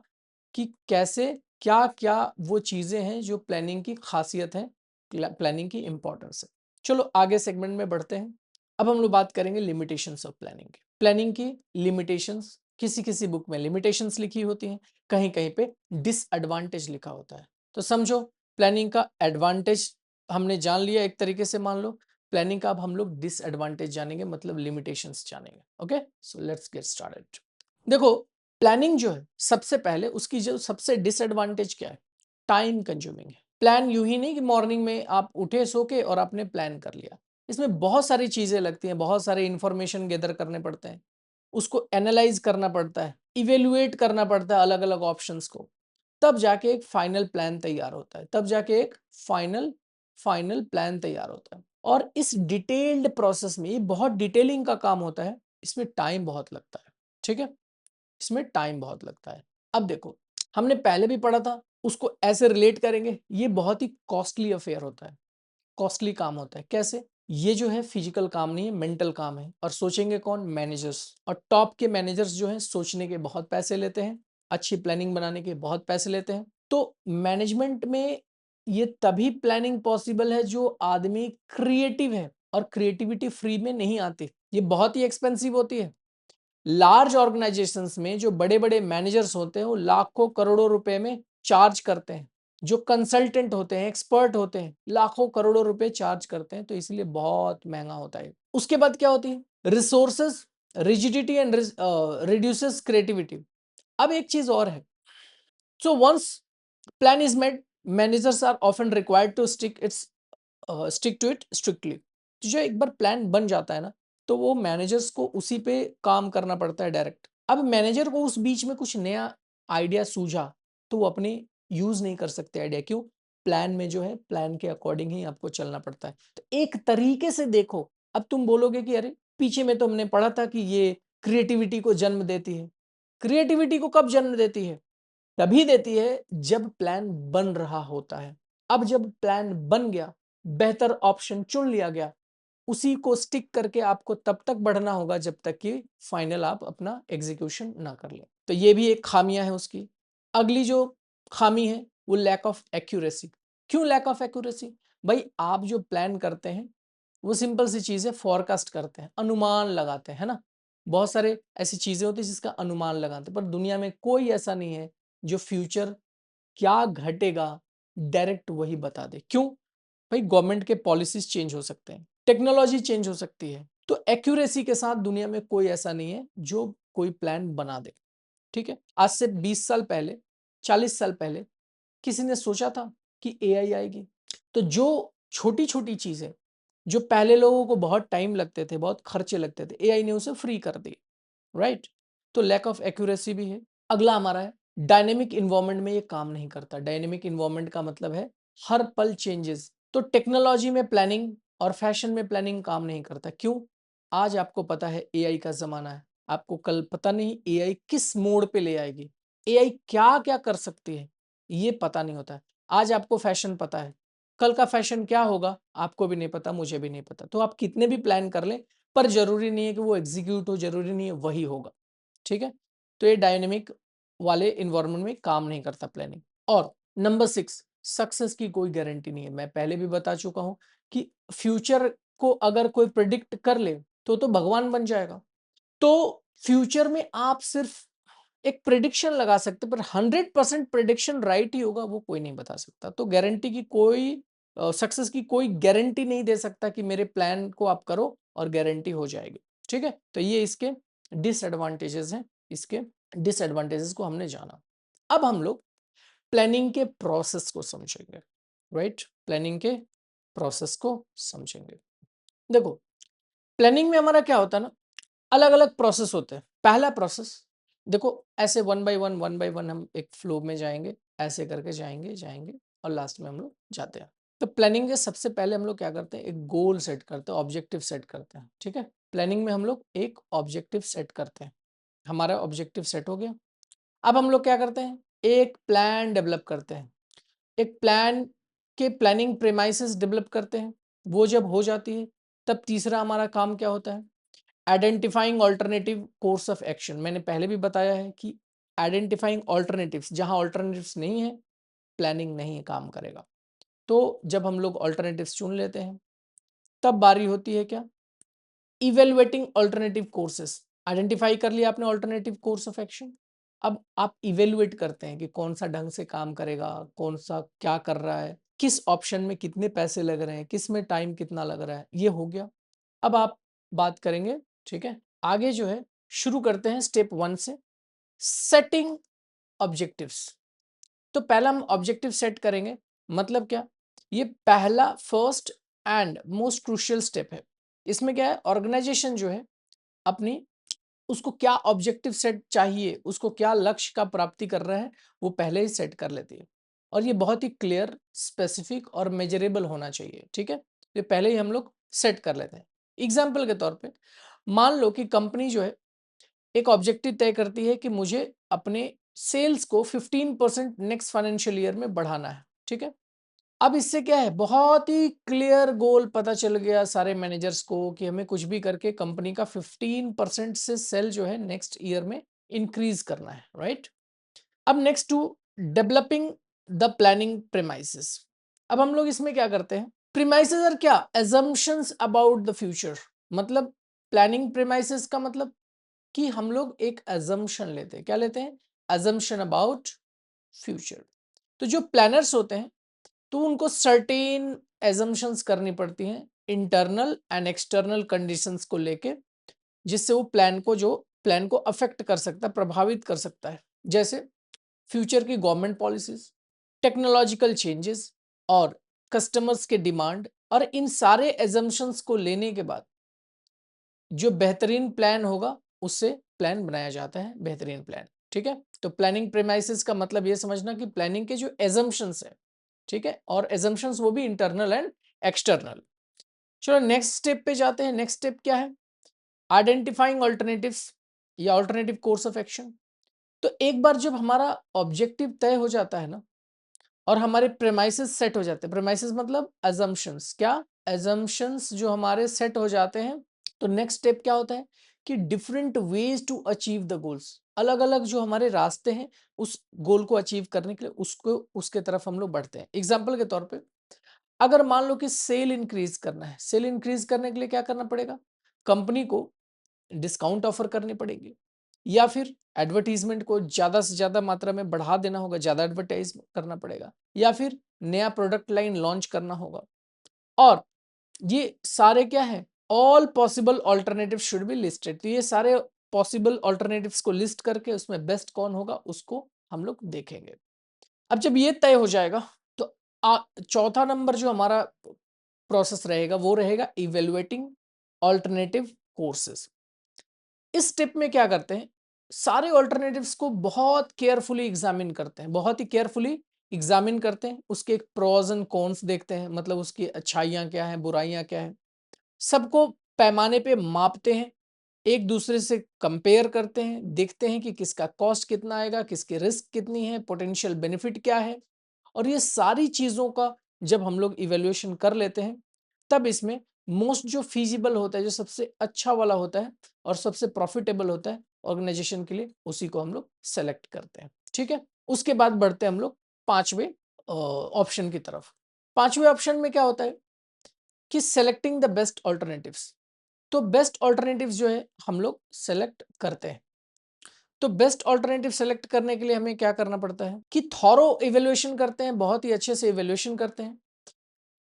कि कैसे क्या क्या वो चीजें हैं जो प्लानिंग की खासियत है, प्लानिंग की इंपॉर्टेंस है। चलो आगे सेगमेंट में बढ़ते हैं। अब हम लोग बात करेंगे लिमिटेशंस ऑफ प्लानिंग की। प्लानिंग की लिमिटेशंस, किसी किसी बुक में लिमिटेशंस लिखी होती हैं, कहीं कहीं पे डिसएडवांटेज लिखा होता है। तो समझो प्लानिंग का एडवांटेज हमने जान लिया एक तरीके से, मान लो प्लानिंग का अब हम लोग डिसएडवांटेज जानेंगे, मतलब लिमिटेशंस जानेंगे। Okay, so let's get started. देखो प्लानिंग जो है सबसे पहले उसकी जो सबसे डिसएडवांटेज क्या है, टाइम कंज्यूमिंग है। प्लान यूं ही नहीं कि मॉर्निंग में आप उठे सो के और आपने प्लान कर लिया। इसमें बहुत सारी चीजें लगती हैं, बहुत सारे इंफॉर्मेशन गैदर करने पड़ते हैं, उसको एनालाइज करना पड़ता है, इवेल्युएट करना पड़ता है अलग अलग ऑप्शंस को, तब जाके एक फाइनल प्लान तैयार होता है, तब जाके एक फाइनल फाइनल प्लान तैयार होता है। और इस डिटेल्ड प्रोसेस में ये बहुत डिटेलिंग का काम होता है, इसमें टाइम बहुत लगता है। ठीक है, इसमें टाइम बहुत लगता है। अब देखो हमने पहले भी पढ़ा था, उसको ऐसे रिलेट करेंगे, ये बहुत ही कॉस्टली अफेयर होता है, कॉस्टली काम होता है। कैसे? ये जो है फिजिकल काम नहीं है, मेंटल काम है। और सोचेंगे कौन? मैनेजर्स। और टॉप के मैनेजर्स जो हैं सोचने के बहुत पैसे लेते हैं, अच्छी प्लानिंग बनाने के बहुत पैसे लेते हैं। तो मैनेजमेंट में ये तभी प्लानिंग पॉसिबल है जो आदमी क्रिएटिव है, और क्रिएटिविटी फ्री में नहीं आती, ये बहुत ही एक्सपेंसिव होती है। लार्ज ऑर्गेनाइजेशंस में जो बड़े बड़े मैनेजर्स होते हैं वो लाखों करोड़ों रुपए में चार्ज करते हैं, जो कंसल्टेंट होते हैं, एक्सपर्ट होते हैं, लाखों करोड़ों रुपए चार्ज करते हैं, तो इसलिए बहुत महंगा होता है। उसके बाद क्या होती है? Resources, rigidity and reduces creativity. अब एक चीज और है, so once plan is made, managers are often required to stick to it strictly. तो जो एक बार प्लान बन जाता है ना, तो वो मैनेजर्स को उसी पे काम करना पड़ता है डायरेक्ट। अब मैनेजर को उस बीच में कुछ नया आइडिया सूझा तो वो अपने यूज नहीं कर सकते आइडिया। क्यों? प्लान में जो है प्लान के अकॉर्डिंग ही आपको चलना पड़ता है। तो एक तरीके से देखो, अब तुम बोलोगे कि अरे पीछे में तो हमने पढ़ा था कि ये क्रिएटिविटी को जन्म देती है। क्रिएटिविटी को कब जन्म देती है? तभी देती है जब प्लान बन रहा होता है। अब जब प्लान बन गया, बेहतर ऑप्शन चुन लिया गया, उसी को स्टिक करके आपको तब तक बढ़ना होगा जब तक कि फाइनल आप अपना एग्जीक्यूशन ना कर ले। तो ये भी एक खामियां है उसकी। अगली जो खामी है वो लैक ऑफ एक्यूरेसी। क्यों लैक ऑफ एक्यूरेसी? भाई आप जो प्लान करते हैं वो सिंपल सी चीज है, फोरकास्ट करते हैं, अनुमान लगाते हैं, है ना। बहुत सारे ऐसी चीजें होती है जिसका अनुमान लगाते हैं, पर दुनिया में कोई ऐसा नहीं है जो फ्यूचर क्या घटेगा डायरेक्ट वही बता दे। क्यों? भाई गवर्नमेंट के पॉलिसीज चेंज हो सकते हैं, टेक्नोलॉजी चेंज हो सकती है, तो एक्यूरेसी के साथ दुनिया में कोई ऐसा नहीं है जो कोई प्लान बना दे। ठीक है, आज से 20 साल पहले, 40 साल पहले किसी ने सोचा था कि एआई आएगी? तो जो छोटी छोटी चीजें जो पहले लोगों को बहुत टाइम लगते थे, बहुत खर्चे लगते थे, एआई ने उसे फ्री कर दी। राइट, तो लैक ऑफ एक्यूरेसी भी है। अगला हमारा है डायनेमिक इन्वायरमेंट में ये काम नहीं करता। डायनेमिक इन्वायरमेंट का मतलब है हर पल चेंजेस। तो टेक्नोलॉजी में प्लानिंग और फैशन में प्लानिंग काम नहीं करता। क्यों? आज आपको पता है एआई का जमाना है, आपको कल पता नहीं एआई किस मोड़ पे ले आएगी, एआई क्या क्या कर सकती है, ये पता नहीं होता है। आज आपको फैशन पता है, कल का फैशन क्या होगा आपको भी नहीं पता, मुझे भी नहीं पता। तो आप कितने भी प्लान कर लें, पर जरूरी नहीं है कि वो एग्जीक्यूट हो, जरूरी नहीं है वही होगा। ठीक है, तो ये डायनेमिक वाले इन्वायरमेंट में काम नहीं करता प्लानिंग। और नंबर 6, सक्सेस की कोई गारंटी नहीं है। मैं पहले भी बता चुका हूं कि फ्यूचर को अगर कोई प्रिडिक्ट कर ले तो भगवान बन जाएगा। तो फ्यूचर में आप सिर्फ एक प्रिडिक्शन लगा सकते, पर 100% प्रिडिक्शन राइट ही होगा वो कोई नहीं बता सकता। तो गारंटी की कोई सक्सेस की कोई गारंटी नहीं दे सकता कि मेरे प्लान को आप करो और गारंटी हो जाएगी। ठीक है, तो ये इसके डिसएडवांटेजेस हैं। इसके डिसएडवांटेजेस को हमने जाना। अब हम लोग प्लानिंग के प्रोसेस को समझेंगे। राइट, प्लानिंग के प्रोसेस को समझेंगे। देखो, प्लानिंग में हमारा क्या होता है ना, अलग अलग प्रोसेस होते हैं। पहला प्रोसेस देखो, ऐसे वन बाय वन हम एक फ्लो में जाएंगे, ऐसे करके जाएंगे जाएंगे और लास्ट में हम लोग जाते हैं। तो प्लानिंग के सबसे पहले हम लोग क्या करते हैं, एक गोल सेट करते हैं, ऑब्जेक्टिव सेट करते हैं। ठीक है, प्लानिंग में हम लोग एक ऑब्जेक्टिव सेट करते हैं। हमारा ऑब्जेक्टिव सेट हो गया। अब हम लोग क्या करते हैं, एक प्लान डेवलप करते हैं। एक प्लान के प्लानिंग प्रेमाइसेस डेवलप करते हैं। वो जब हो जाती है, तब तीसरा हमारा काम क्या होता है, identifying alternative course of action. मैंने पहले भी बताया है कि आइडेंटिफाइंग ऑल्टरनेटिव्स, जहां ऑल्टरनेटिव्स नहीं है प्लानिंग नहीं काम करेगा। तो जब हम लोग ऑल्टरनेटिव्स चुन लेते हैं, तब बारी होती है क्या, इवेलुएटिंग ऑल्टरनेटिव कोर्सेस। आइडेंटिफाई कर लिया आपने ऑल्टरनेटिव कोर्स ऑफ एक्शन। अब आप इवेलुएट करते हैं कि कौन सा ढंग से काम करेगा, कौन सा क्या कर रहा है, किस ऑप्शन में कितने पैसे लग रहे हैं, किस में टाइम कितना लग रहा है, ये हो गया। अब आप बात करेंगे, ठीक है, आगे जो है शुरू करते हैं स्टेप 1 से, सेटिंग ऑब्जेक्टिव्स। तो पहला हम ऑब्जेक्टिव सेट करेंगे, मतलब क्या, ये पहला first and most crucial step है। इसमें क्या है, ऑर्गेनाइजेशन जो है अपनी, उसको क्या ऑब्जेक्टिव सेट चाहिए, उसको क्या लक्ष्य का प्राप्ति कर रहा है, वो पहले ही सेट कर लेती है। और ये बहुत ही क्लियर, स्पेसिफिक और मेजरेबल होना चाहिए। ठीक है, ये पहले ही हम लोग सेट कर लेते हैं। एग्जाम्पल के तौर पे मान लो कि कंपनी जो है एक ऑब्जेक्टिव तय करती है कि मुझे अपने सेल्स को 15% नेक्स्ट फाइनेंशियल ईयर में बढ़ाना है। ठीक है, अब इससे क्या है, बहुत ही क्लियर गोल पता चल गया सारे मैनेजर्स को कि हमें कुछ भी करके कंपनी का 15% से सेल जो है नेक्स्ट ईयर में इंक्रीज करना है। राइट, अब next two developing the planning premises. अब हम लोग इसमें क्या करते हैं, प्रीमाइसेस और क्या, एजम्पशंस अबाउट द फ्यूचर। मतलब प्लानिंग प्रीमाइसेस का मतलब कि हम लोग एक एजम्पशन लेते हैं। क्या लेते हैं, एजम्पशन अबाउट फ्यूचर। तो जो प्लानर्स होते हैं, तो उनको सर्टेन एजम्पशंस करनी पड़ती हैं इंटरनल एंड एक्सटर्नल कंडीशंस को लेके, जिससे वो प्लान को अफेक्ट कर सकता है, प्रभावित कर सकता है। जैसे फ्यूचर की गवर्नमेंट पॉलिसीज, टेक्नोलॉजिकल चेंजेस और कस्टमर्स के डिमांड। और इन सारे एजम्पशंस को लेने के बाद जो बेहतरीन प्लान होगा, उससे प्लान बनाया जाता है, बेहतरीन प्लान। ठीक है, तो प्लानिंग प्रेमाइसिस का मतलब ये समझना कि प्लानिंग के जो एजम्पशंस है, ठीक है, और एजम्पशंस वो भी इंटरनल एंड एक्सटर्नल। चलो नेक्स्ट स्टेप पे जाते हैं। नेक्स्ट स्टेप क्या है, आइडेंटिफाइंग ऑल्टरनेटिव्स या ऑल्टरनेटिव कोर्स ऑफ एक्शन। तो एक बार जब हमारा ऑब्जेक्टिव तय हो जाता है ना, और हमारे प्रेमाइसिस सेट हो जाते हैं, प्रेमाइसिस मतलब अजम्पशंस, क्या, अजम्पशंस जो हमारे सेट हो जाते हैं, तो नेक्स्ट स्टेप क्या होता है कि different ways to achieve the goals. अलग अलग जो हमारे रास्ते हैं उस गोल को अचीव करने के लिए, उसको उसके तरफ हम लोग बढ़ते हैं। एग्जाम्पल के तौर पे अगर मान लो कि सेल इंक्रीज करना है, सेल इंक्रीज करने के लिए क्या करना पड़ेगा, कंपनी को डिस्काउंट ऑफर करनी पड़ेगी, या फिर एडवर्टीजमेंट को ज्यादा से ज्यादा मात्रा में बढ़ा देना होगा, ज्यादा एडवर्टाइज करना पड़ेगा, या फिर नया प्रोडक्ट लाइन लॉन्च करना होगा। और ये सारे क्या है, all possible alternative should be listed. तो ये सारे पॉसिबल ऑल्टरनेटिव्स को लिस्ट करके उसमें बेस्ट कौन होगा उसको हम लोग देखेंगे। अब जब ये तय हो जाएगा, तो चौथा नंबर जो हमारा प्रोसेस रहेगा वो रहेगा इवेलुएटिंग ऑल्टरनेटिव कोर्सेज। इस स्टेप में क्या करते हैं, सारे ऑल्टरनेटिव्स को बहुत केयरफुली एग्जामिन करते हैं, बहुत ही केयरफुली एग्जामिन करते हैं। उसके एक प्रोज एंड कॉन्स देखते हैं, मतलब उसकी अच्छाइयां क्या हैं, बुराइयां क्या हैं, सबको पैमाने पे मापते हैं, एक दूसरे से कंपेयर करते हैं, देखते हैं कि किसका कॉस्ट कितना आएगा, किसकी रिस्क कितनी है, पोटेंशियल बेनिफिट क्या है। और ये सारी चीज़ों का जब हम लोग इवेल्युएशन कर लेते हैं, तब इसमें मोस्ट जो फीजिबल होता है, जो सबसे अच्छा वाला होता है और सबसे प्रॉफिटेबल होता है ऑर्गेनाइजेशन के लिए, उसी को हम लोग सेलेक्ट करते हैं। ठीक है, उसके बाद बढ़ते हैं हम लोग पांचवें ऑप्शन की तरफ। पांचवें ऑप्शन में क्या होता है कि सेलेक्टिंग द बेस्ट ऑल्टरनेटिव्स। तो बेस्ट ऑल्टरनेटिव जो है हम लोग सेलेक्ट करते हैं। तो बेस्ट ऑल्टरनेटिव सेलेक्ट करने के लिए हमें क्या करना पड़ता है कि थॉरो इवेल्युएशन करते हैं, बहुत ही अच्छे से इवेल्युएशन करते हैं,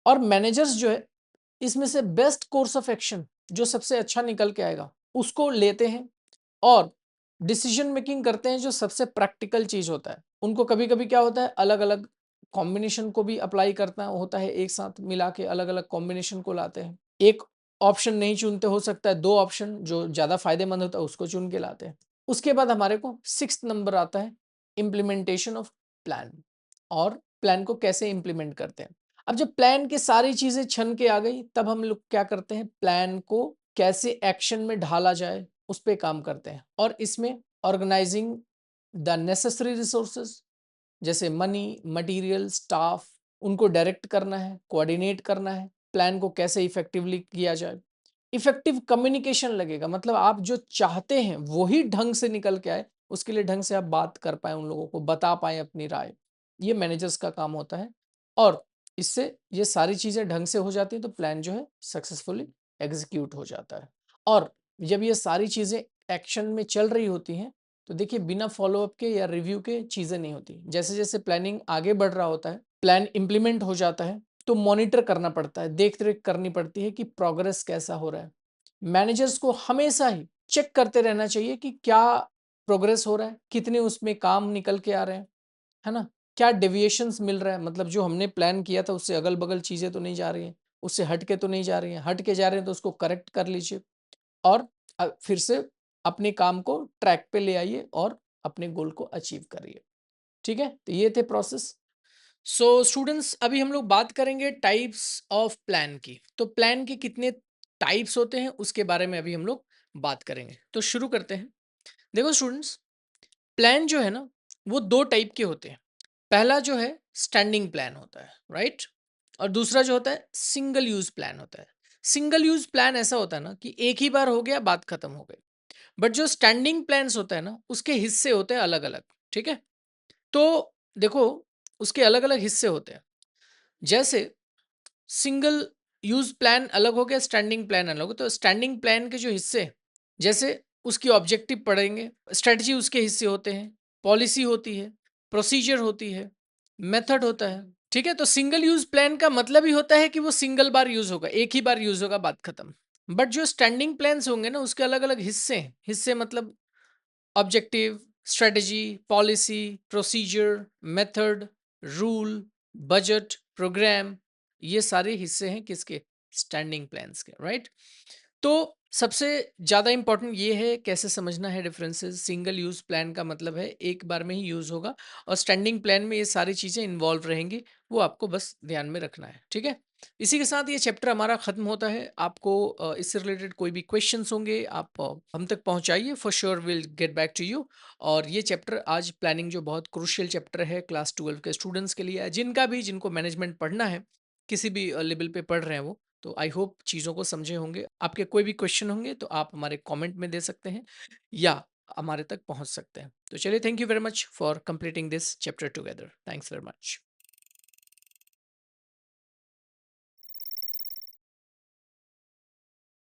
और मैनेजर्स जो है इसमें से बेस्ट कोर्स ऑफ एक्शन जो सबसे अच्छा निकल के आएगा उसको लेते हैं, और डिसीजन मेकिंग करते हैं जो सबसे प्रैक्टिकल चीज होता है। उनको कभी कभी क्या होता है, अलग अलग कॉम्बिनेशन को भी अप्लाई करना होता है, एक साथ मिला के अलग अलग कॉम्बिनेशन को लाते हैं। एक ऑप्शन नहीं चुनते, हो सकता है दो ऑप्शन जो ज्यादा फायदेमंद होता है उसको चुन के लाते हैं। उसके बाद हमारे को 6th नंबर आता है इम्प्लीमेंटेशन ऑफ प्लान, और प्लान को कैसे इम्प्लीमेंट करते हैं। अब जब प्लान की सारी चीजें छन के आ गई तब हम लोग क्या करते हैं, प्लान को कैसे एक्शन में ढाला जाए उस पे काम करते हैं। और इसमें ऑर्गेनाइजिंग द नेसेसरी रिसोर्सेज जैसे मनी, मटेरियल, स्टाफ, उनको डायरेक्ट करना है, कोऑर्डिनेट करना है, प्लान को कैसे इफेक्टिवली किया जाए। इफेक्टिव कम्युनिकेशन लगेगा, मतलब आप जो चाहते हैं वही ढंग से निकल के आए, उसके लिए ढंग से आप बात कर पाए, उन लोगों को बता पाए अपनी राय। ये मैनेजर्स का काम होता है, और इससे ये सारी चीजें ढंग से हो जाती हैं तो प्लान जो है सक्सेसफुली एग्जीक्यूट हो जाता है। और जब ये सारी चीजें एक्शन में चल रही होती हैं तो देखिए बिना फॉलोअप के या रिव्यू के चीजें नहीं होती। जैसे जैसे प्लानिंग आगे बढ़ रहा होता है, प्लान इंप्लीमेंट हो जाता है, तो मॉनिटर करना पड़ता है, देख रेख करनी पड़ती है कि प्रोग्रेस कैसा हो रहा है। मैनेजर्स को हमेशा ही चेक करते रहना चाहिए कि क्या प्रोग्रेस हो रहा है, कितने उसमें काम निकल के आ रहे हैं, है ना, क्या डेविएशंस मिल रहा है, मतलब जो हमने प्लान किया था उससे अगल बगल चीजें तो नहीं जा रही हैं, उससे हट के तो नहीं जा रही हैं, हट के जा रहे हैं तो उसको करेक्ट कर लीजिए, और फिर से अपने काम को ट्रैक पे ले आइए और अपने गोल को अचीव करिए। ठीक है, तो ये थे प्रोसेस। सो स्टूडेंट्स, अभी हम लोग बात करेंगे टाइप्स ऑफ प्लान की। तो प्लान के कितने टाइप्स होते हैं उसके बारे में अभी हम लोग बात करेंगे। तो शुरू करते हैं। देखो स्टूडेंट्स, प्लान जो है ना वो दो टाइप के होते हैं। पहला जो है स्टैंडिंग प्लान होता है, राइट, और दूसरा जो होता है सिंगल यूज प्लान होता है। सिंगल यूज प्लान ऐसा होता है ना कि एक ही बार हो गया, बात खत्म हो गई। बट जो स्टैंडिंग प्लान्स होता है ना उसके हिस्से होते हैं अलग अलग। ठीक है, तो देखो उसके अलग अलग हिस्से होते हैं। जैसे सिंगल यूज प्लान अलग हो गया, स्टैंडिंग प्लान अलग हो। तो स्टैंडिंग प्लान के जो हिस्से, जैसे उसकी ऑब्जेक्टिव पढ़ेंगे, स्ट्रेटजी उसके हिस्से होते हैं, पॉलिसी होती है, प्रोसीजर होती है, मेथड होता है। ठीक है, तो सिंगल यूज प्लान का मतलब ही होता है कि वो सिंगल बार यूज होगा, एक ही बार यूज होगा, बात खत्म। बट जो स्टैंडिंग प्लान्स होंगे ना उसके अलग अलग हिस्से हैं। हिस्से मतलब objective, strategy, policy, procedure, method, rule, budget, programme, ये सारे हिस्से हैं किसके, स्टैंडिंग प्लान्स के, राइट। तो सबसे ज़्यादा इंपॉर्टेंट ये है कैसे समझना है डिफरेंसेस। सिंगल यूज़ प्लान का मतलब है एक बार में ही यूज़ होगा, और स्टैंडिंग प्लान में ये सारी चीज़ें इन्वॉल्व रहेंगी, वो आपको बस ध्यान में रखना है। ठीक है, इसी के साथ ये चैप्टर हमारा ख़त्म होता है। आपको इससे रिलेटेड कोई भी क्वेश्चंस होंगे आप हम तक पहुंचाइए, for sure will get back to you. और ये चैप्टर आज प्लानिंग जो बहुत क्रूशियल चैप्टर है क्लास 12 के स्टूडेंट्स के लिए है, जिनको मैनेजमेंट पढ़ना है, किसी भी लेवल पे पढ़ रहे हैं वो, तो आई होप चीज़ों को समझे होंगे। आपके कोई भी क्वेश्चन होंगे तो आप हमारे कमेंट में दे सकते हैं या हमारे तक पहुंच सकते हैं। तो चलिए, thank you very much for completing this chapter together. Thanks very much.